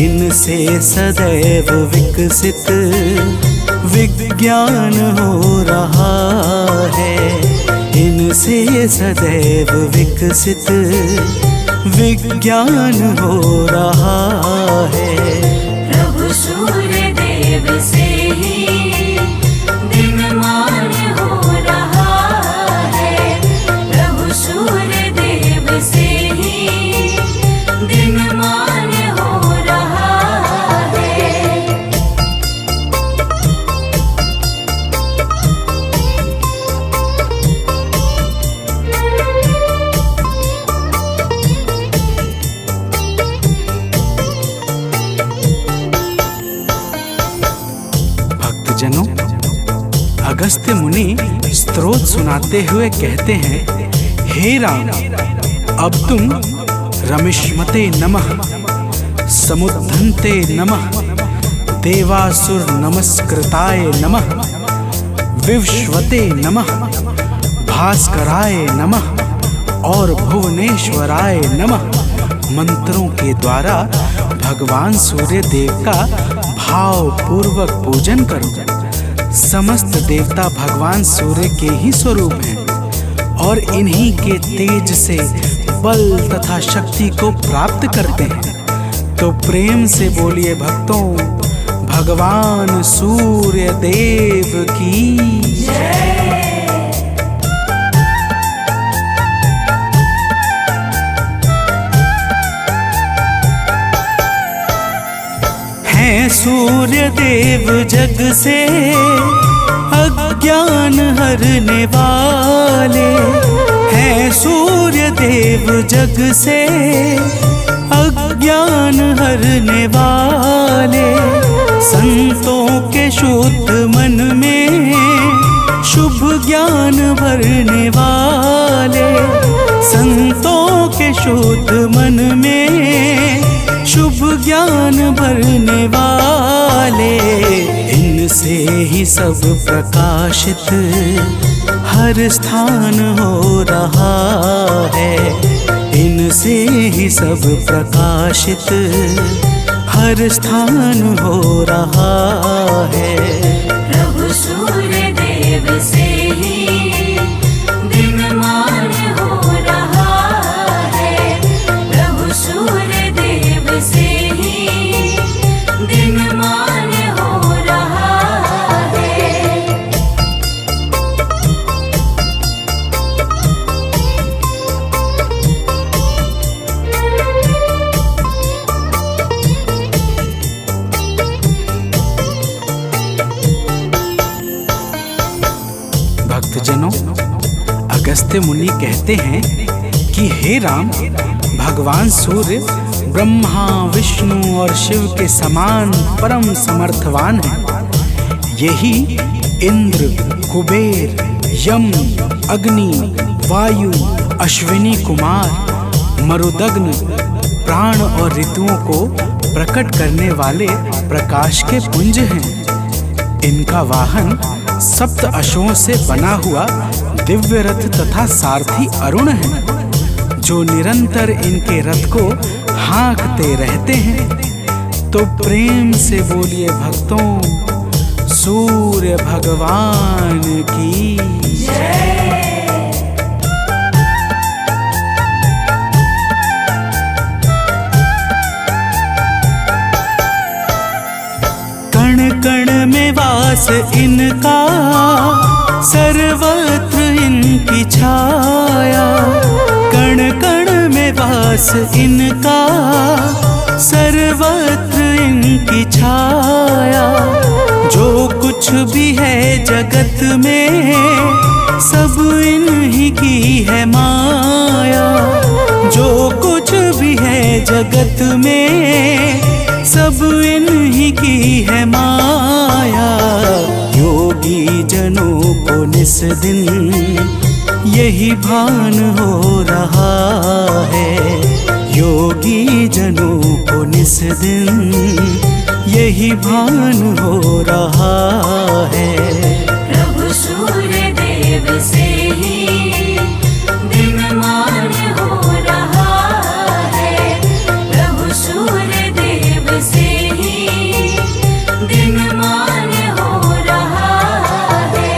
इनसे सदैव विकसित विज्ञान हो रहा है। इनसे सदैव विकसित विज्ञान हो रहा है। प्रभु सूर्य देव से ही दिनमान हो रहा है। प्रभु सूर्य देव से ही दिनमान हो रहा है। भक्तजनों, अगस्त्य मुनि स्तोत्र सुनाते हुए कहते हैं, हे राम, अब तुम रमिष्मते नमः, समुद्धन्ते नमः, देवासुर नमस्कृताय नमः, विवस्वते नमः, भास्कराय नमः और भुवनेश्वराय नमः मंत्रों के द्वारा भगवान सूर्य देव का भाव पूर्वक पूजन करो। समस्त देवता भगवान सूर्य के ही स्वरूप हैं और इन्हीं के तेज से बल तथा शक्ति को प्राप्त करते हैं। तो प्रेम से बोलिए भक्तों, भगवान सूर्य देव की जय। हैं सूर्य देव जग से अज्ञान हरने वाले। हैं सूर्य देव जग से अज्ञान हरने वाले। संतों के शुद्ध मन में शुभ ज्ञान भरने वाले। संतों के शुद्ध मन में शुभ ज्ञान भरने वाले, इनसे ही सब प्रकाशित हर स्थान हो रहा है। इनसे ही सब प्रकाशित हर स्थान हो रहा है। प्रभु सूर्य देव से ही दिनमान हो रहा है। प्रभु सूर्य देव से ही दिनमान हो रहा है। भक्तजनों, अगस्त्य मुनि कहते हैं कि हे राम, भगवान सूर्य ब्रह्मा विष्णु और शिव के समान परम समर्थवान हैं। यही इंद्र, कुबेर, यम, अग्नि, वायु, अश्विनी कुमार, मरुदग्न, प्राण और ऋतुओं को प्रकट करने वाले प्रकाश के पुंज हैं। इनका वाहन सप्त अश्वों से बना हुआ दिव्य रथ तथा सारथी अरुण है, जो निरंतर इनके रथ को हाँकते रहते हैं। तो प्रेम से बोलिए भक्तों, सूर्य भगवान की जय। कण कण में वास इनका, सर्वत्र इनकी छाया। कण कण में वास इनका, सर्वत्र इनकी छाया। जो कुछ भी है जगत में, सब इन्हीं की है माया। जो कुछ भी है जगत में, सब इन्हीं की है माया। योगी जनों को निस दिन यही भान हो रहा है। योगी जनों को निस दिन यही भान हो रहा है। प्रभु सूर्य देव से ही दिनमान हो रहा है। प्रभु सूर्य देव से ही दिनमान हो रहा है।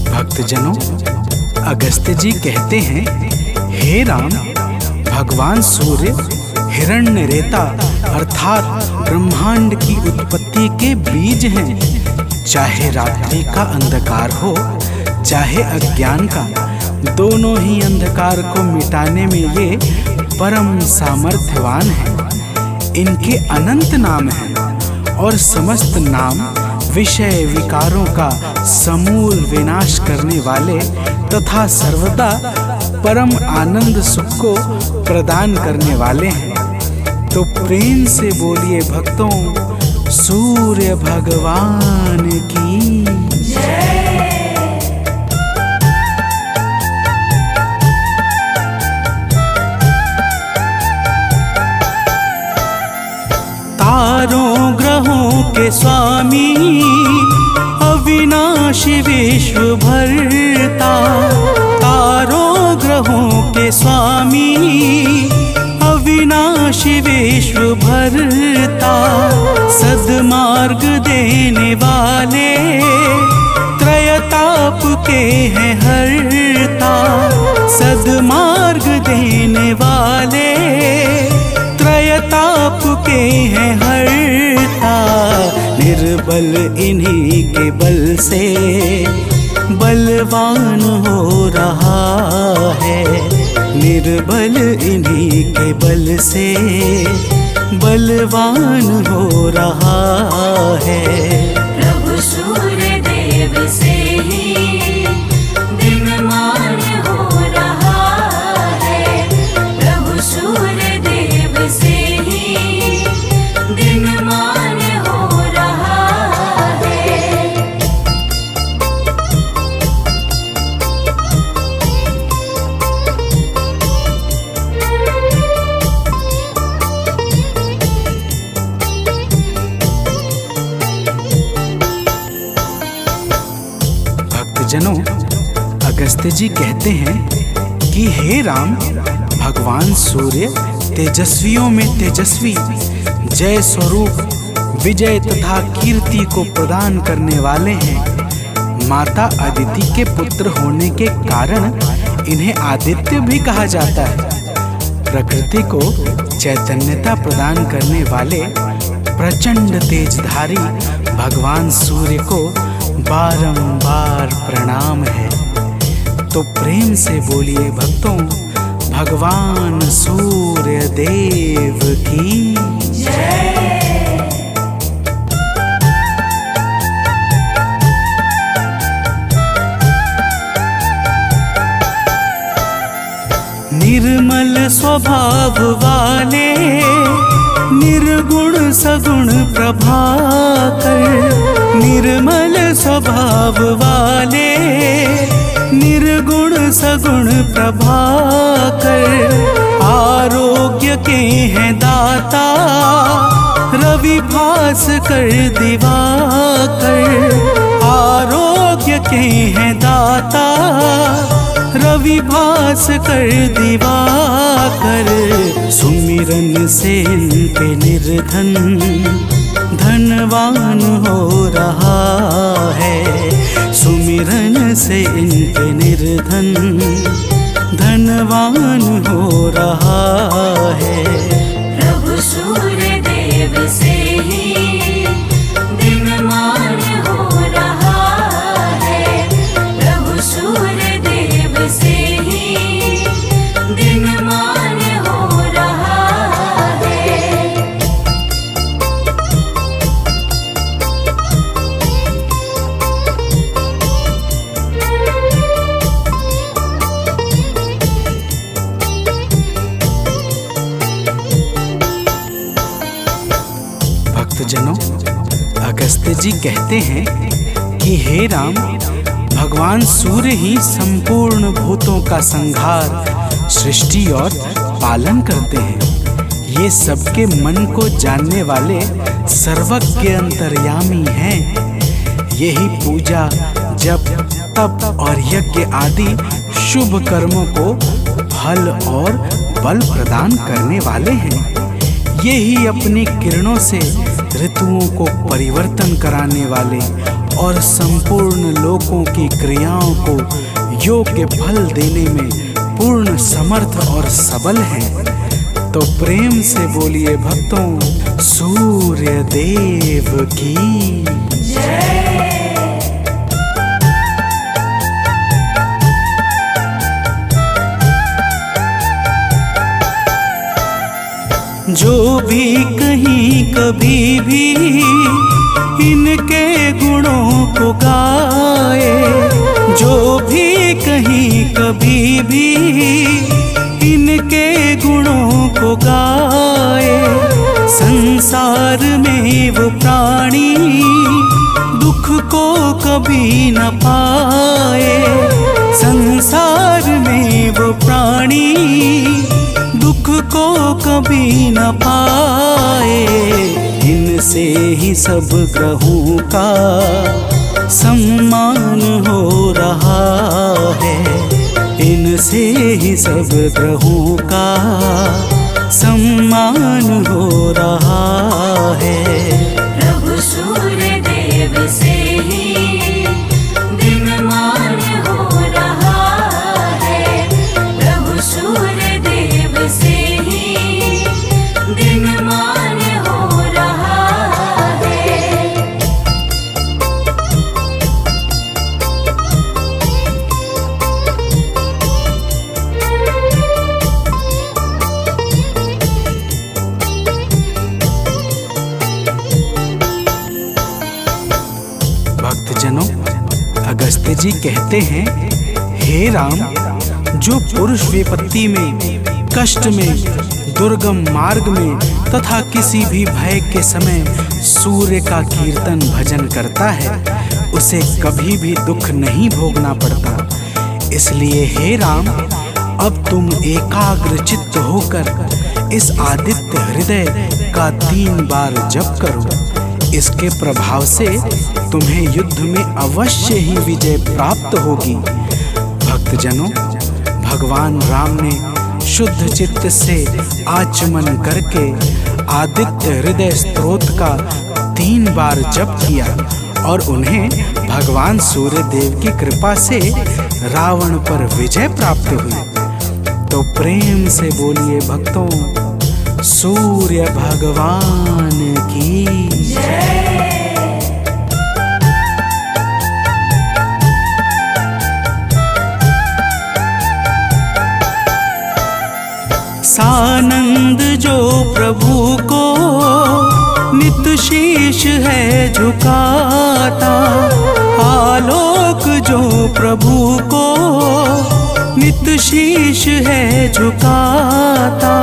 भक्तजनों, अगस्त्य जी कहते हैं, हे राम, भगवान सूर्य हिरण्य रेता अर्थात ब्रह्मांड की उत्पत्ति के बीज हैं। चाहे रात्रि का अंधकार हो, चाहे अज्ञान का, दोनों ही अंधकार को मिटाने में ये परम सामर्थ्यवान हैं। इनके अनंत नाम हैं और समस्त नाम विषय विकारों का समूल विनाश करने वाले तथा सर्वदा परम आनंद सुख को प्रदान करने वाले हैं। तो प्रेम से बोलिए भक्तों, सूर्य भगवान की जय। तारों ग्रहों के स्वामी, अविनाशी विश्व भरता। तारों ग्रहों के स्वामी, अविनाशी विश्व भरता। सद्मार्ग देने वाले, त्रयताप के हैं हरता। सद्मार्ग देने वाले, त्रयताप के हैं हरता। निर्बल इन्हीं के बल से बलवान हो रहा है। निर्बल इन्हीं के बल से बलवान हो रहा है। प्रभु सूर्य देव से ही दिनमान हो रहा अगस्त्य जी कहते हैं कि हे राम, भगवान सूर्य तेजस्वियों में तेजस्वी, जय स्वरूप विजय तथा कीर्ति को प्रदान करने वाले हैं। माता अदिति के पुत्र होने के कारण इन्हें आदित्य भी कहा जाता है। प्रकृति को चैतन्यता प्रदान करने वाले प्रचंड तेजधारी भगवान सूर्य को बारंबार प्रणाम है। तो प्रेम से बोलिए भक्तों, भगवान सूर्य देव की जय। निर्मल स्वभाव वाले, निर्गुण सगुण प्रभाकर। निर्मल स्वभाव वाले, निर्गुण सगुण प्रभाकर। आरोग्य के हैं दाता, रवि भास्कर दिवाकर। आरोग्य के हैं दाता, रवि भास्कर दिवाकर। सुमिरन से इनके निर्धन धनवान हो रहा है। सुमिरन से इनके निर्धन धनवान हो रहा है। प्रभु सूर्य देव से ही दिनमान हो रहा है। प्रभु सूर्य देव से ही दिनमान हो रहा है। भक्तजनों, अगस्त्य जी कहते हैं कि हे राम, भगवान सूर्य ही संपूर्ण भूतों का संहार, सृष्टि और पालन करते हैं। ये सबके मन को जानने वाले सर्वज्ञ अंतर्यामी हैं। यही पूजा, जप, तप और यज्ञ आदि शुभ कर्मों को फल और बल प्रदान करने वाले हैं। यही अपनी किरणों से ऋतुओं को परिवर्तन कराने वाले और संपूर्ण लोकों की क्रियाओं को योग्य फल देने में पूर्ण समर्थ और सबल हैं। तो प्रेम से बोलिए भक्तों, सूर्य देव की जय। जो भी कहीं कभी भी इनके गुणों को गाए। जो भी कहीं कभी भी इनके गुणों को गाए। संसार में वो प्राणी दुख को कभी न पाए। संसार में वो प्राणी दुख को कभी न पाए। इनसे ही सब ग्रहों का सम्मान हो रहा है। इनसे ही सब ग्रहों का सम्मान हो रहा है। प्रभु सूर्य देव से ही दिनमान हो रहा है। प्रभु सूर्य देव से ही दिनमान हो रहा है। भक्तजनों, अगस्त्य जी कहते हैं, हे राम, जो पुरुष विपत्ति में, कष्ट में, दुर्गम मार्ग में तथा किसी भी भय के समय सूर्य का कीर्तन भजन करता है, उसे कभी भी दुख नहीं भोगना पड़ता। इसलिए हे राम, अब तुम एकाग्र चित्त होकर इस आदित्य हृदय का 3 बार जप करो। इसके प्रभाव से तुम्हें युद्ध में अवश्य ही विजय प्राप्त होगी। भक्तजनों, भगवान राम ने शुद्ध चित्त से आचमन करके आदित्य हृदय स्तोत्र का 3 बार जप किया और उन्हें भगवान सूर्य देव की कृपा से रावण पर विजय प्राप्त हुई। तो प्रेम से बोलिए भक्तों, सूर्य भगवान की जय। सानंद जो प्रभु को नित शीश है झुकाता, आलोक जो प्रभु को नित शीश है झुकाता,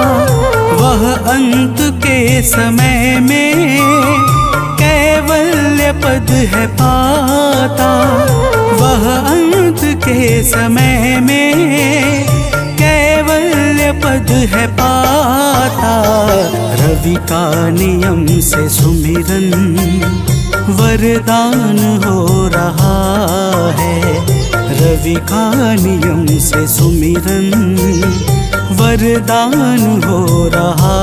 वह अंत के समय में कैवल्य पद है पाता, वह अंत के समय में कैवल्य पद है पाता। रवि का नियम से सुमिरन वरदान हो रहा है, रवि का नियम से सुमिरन वरदान हो रहा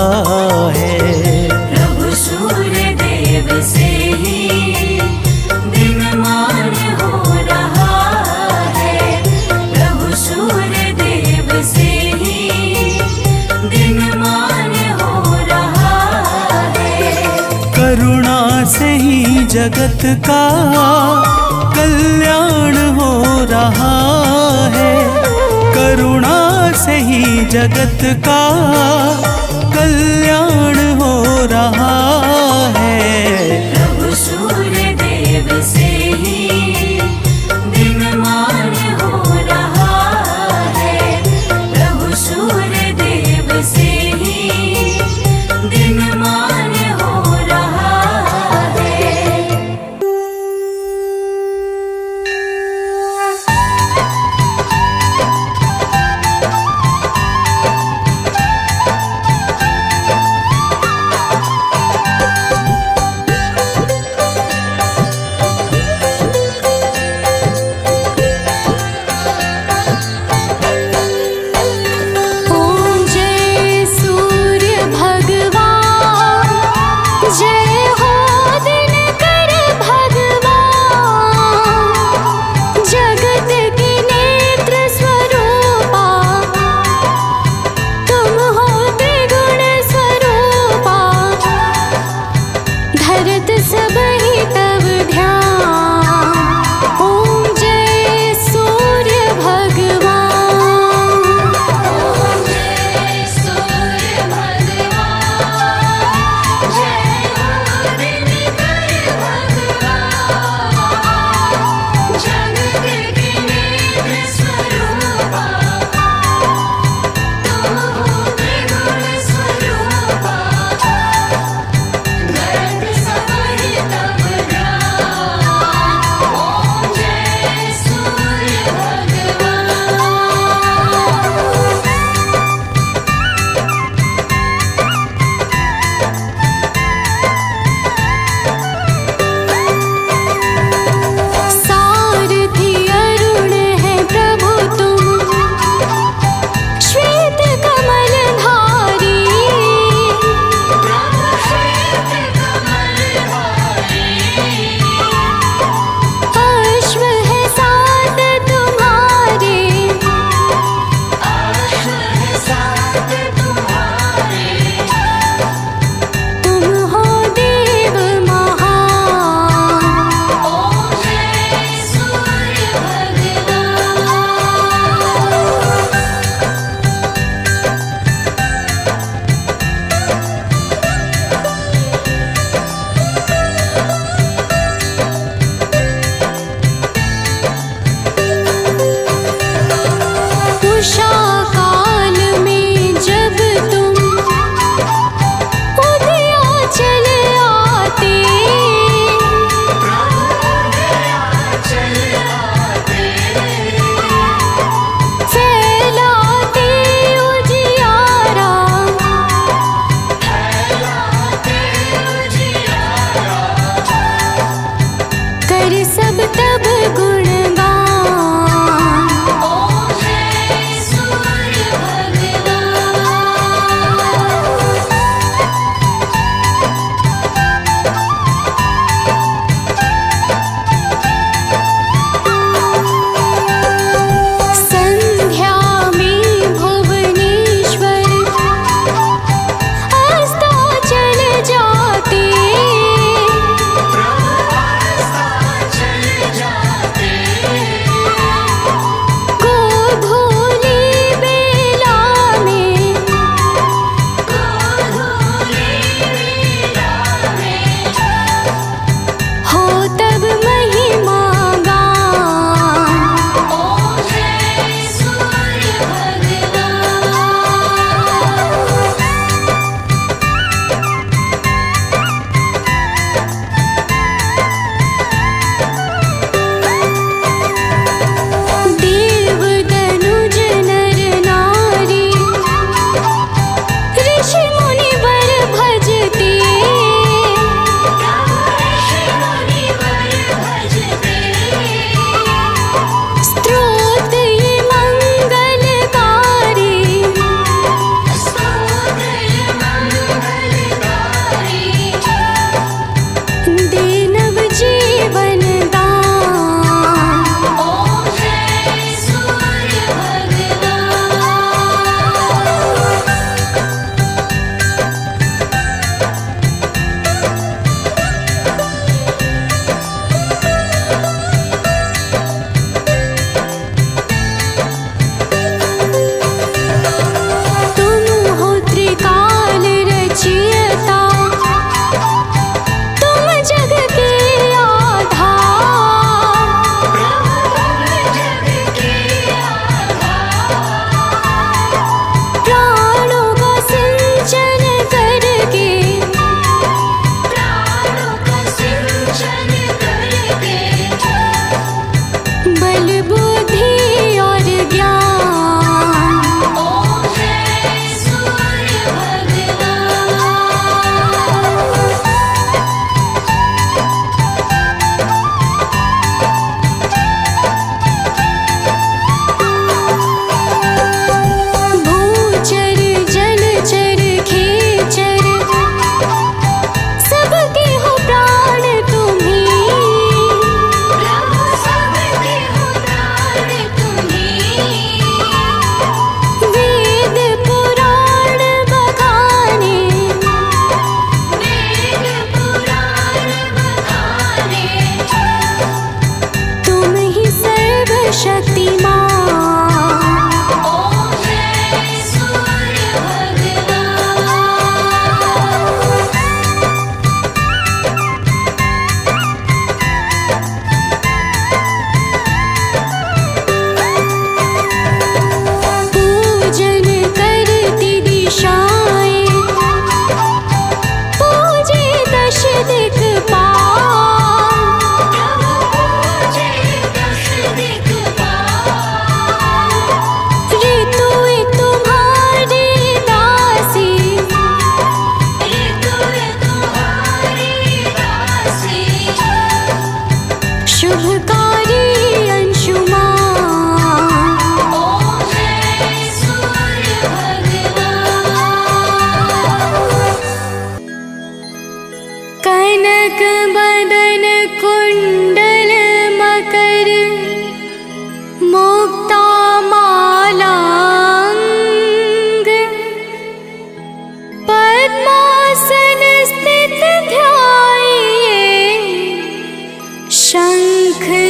है। प्रभु सूर्य देव से ही दिनमान हो रहा है, प्रभु सूर्य देव से ही दिनमान हो रहा है। करुणा से ही जगत का कल्याण हो रहा है, करुणा से ही जगत का कल्याण हो रहा है। प्रभु सूर्य देव से ही दिनमान हो रहा है, प्रभु सूर्य देव से ही दिनमान हो रहा है।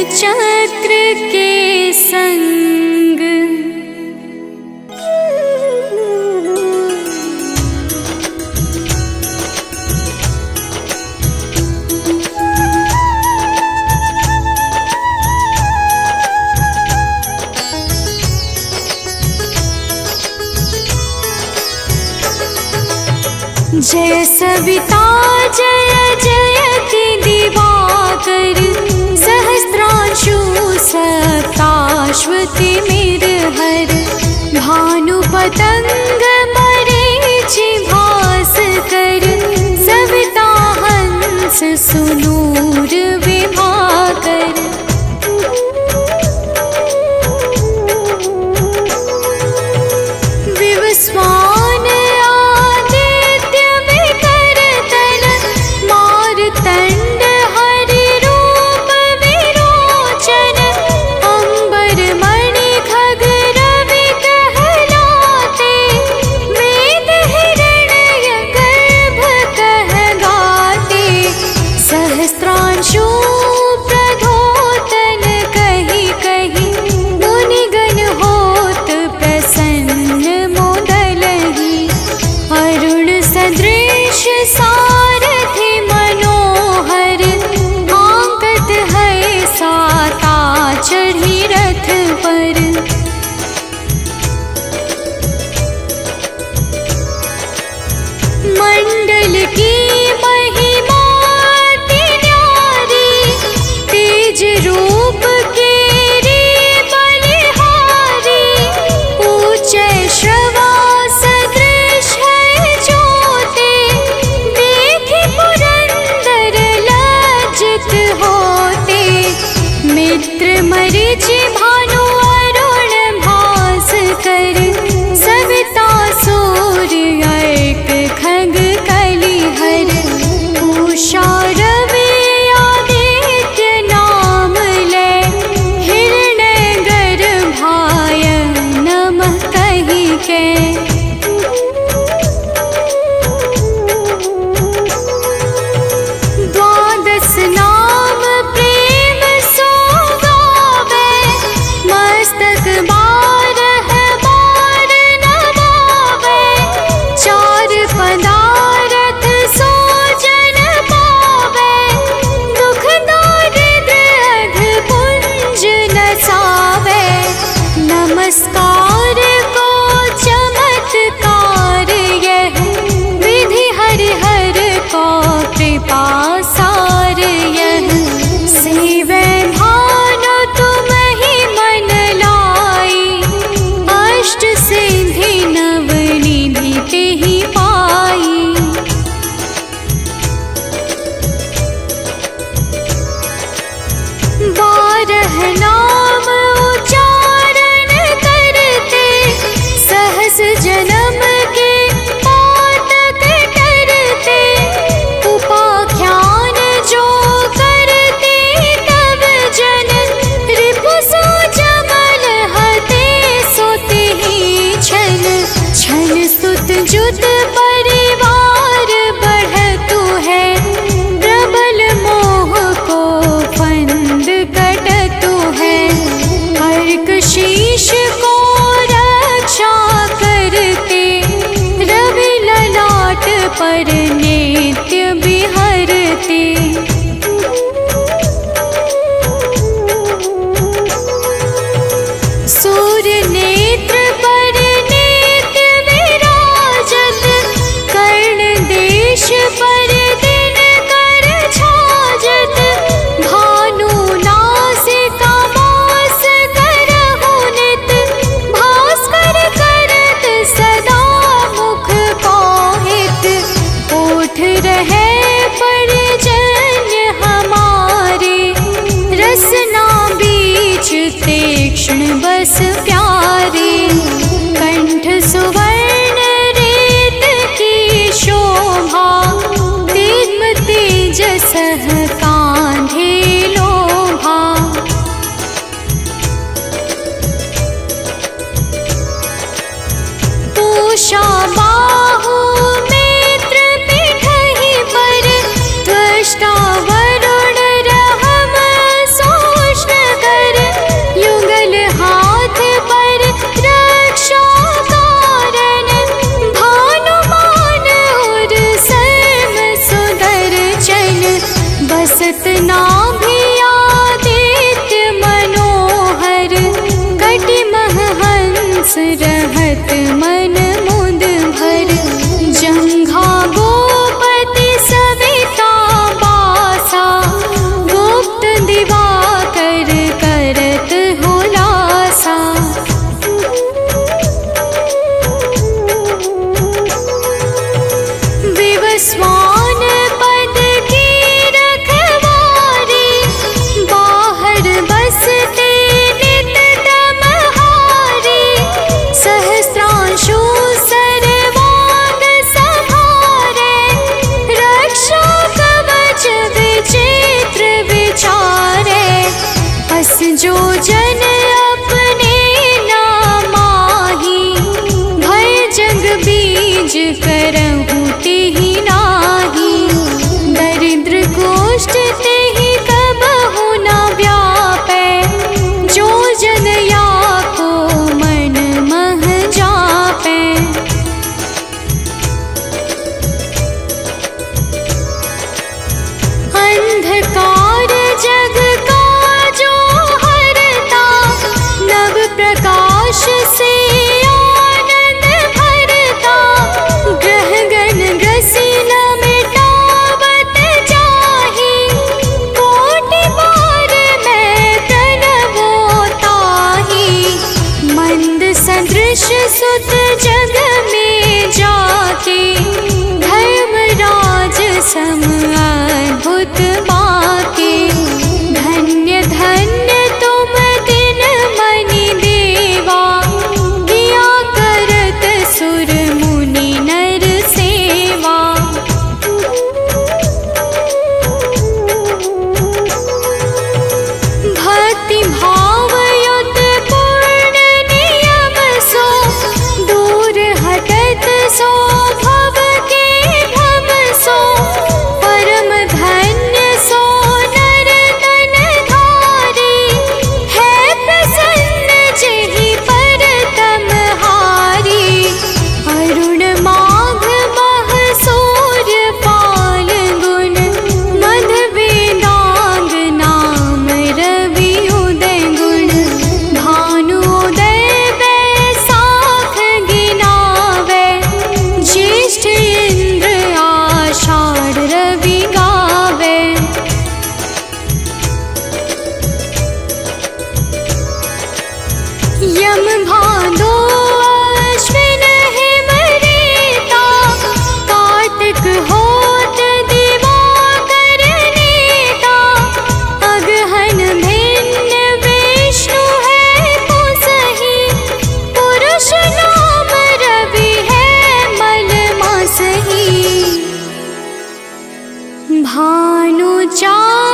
चक्र के संग। जय सविता जय जयति दिवाकर, सहस्रांशु सप्ताश्वति मिरहर, भानु पतंग मरीचि भास्कर, सविता हंस सुनूर विभाकर। विवस्वान आदित्य विकर्तन, मार्तंड हरि रूप विरोचन, अंबर मणि खग रवि कहलाते, वेद हिरण्य गर्भ कह गाते, सहस्त्रांशु प्रधोतन कहि कहि, मुनिगण होत प्रसन्न मोदलहि, अरुण सदृश सारथि मनोहर, आंकत है साता चढ़ी रथ पर। मंडल की महिमा अति न्यारी, तेज रूप केरी बलिहारी, ऊंचे श्रवा सदृश है ज्योति, देखि पुरंदर लज्जित होते, मित्र मरीचि भानु अरुण भास्कर, सविता सूर्य एक खग कलिहर, उषा रवि आदित्य नाम ले, हिरण्य गर्भाय नमः कहि के। द्वादश नाम प्रेम सो गावे, मस्तक बारह बार नवावे, चार पदारथ सो जन पावे, दुख दारिद्र अघ पुंज नसावे, नमस्कार को चमत्कार यह, विधि हरिहर को कृपा सार यह, सेवै भानु तुम ही मन लाई, अष्ट सिद्धि नव निधि तेहि पाई। बारह नाम उच्चारण करते, सहस जन्म के पातक टरते, उपाख्यान जो करते तब जन, रिपु सो जमल हते सोते ही छन, छन सुत जुत परिवार बढ़तु है, प्रबल मोह को फंद कटतु है, अर्क शीश को रक्षा करते, रवि ललाट पर नित्य बिहरते। सूर्य नेत्र पर नित्य विराजत, कर्ण देश पर दिन कर छाजत, भानु नासिका मास करहु नित, भास्कर करत सदा मुख पाहित, ओठ रहे परिजन्य हमारे, रसना बीच तीक्ष्ण बस प्यारे, कंठ सुवर्ण रेत की शोभा, दिव्य तेजस कांधे लोभा। पूषा बाहु मित्र पिठहि पर, त्वष्टा वरुण रहम सोष्ण सतनाभियादित्य मनोहर कटिमह हंस रहत मन मुद भर जंघा गोपति सविता बासा गुप्त दिवाकर करत हुलासा विवस्वान पद की रखवारी बाहर बसते नित तमहारी सहस्रांशु सरवांग संहारे रक्षा कवच विचित्र विचारे अस जो जन अपने नामाही भय जग बीज करहु तेहि नाही दरिद्र कोष्ठ तेहि कबहु न व्यापै जो जन या को मन मह जापै अंधकार जग का जो हरता नव प्रकाश से आनंद भरता ग्रह गण ग्रसी न मिटावत जाहि कोटि बार मैं प्रणवो ताहि मंद सदृश सुत जग में जाके धर्मराज सम अद्भुत बाके धन्य धन्य तुम दिन मनि देवा किया करत सुर मुनि नर सेवा भक्ति भाव युत पूर्ण नियम सो दूर हटत सो भव के भव सो परम धन्य सो नर तन धारी है प्रसन्न जेहि पर तमहारी अरुण माघ मह सूर्य पाल गुण मध वेदांग नाम रवि उदय गुण भानुदय बैसाख गिनावे ज्येष्ठ इंद्र आषाढ़ रवि गावे यम भादो अश्विन हिम रेता कार्तिक होत दिवाकर नेता अगहन भिन्न विष्णु है पुसहि पुरुष नाम रवि है मल मासहि भानु चार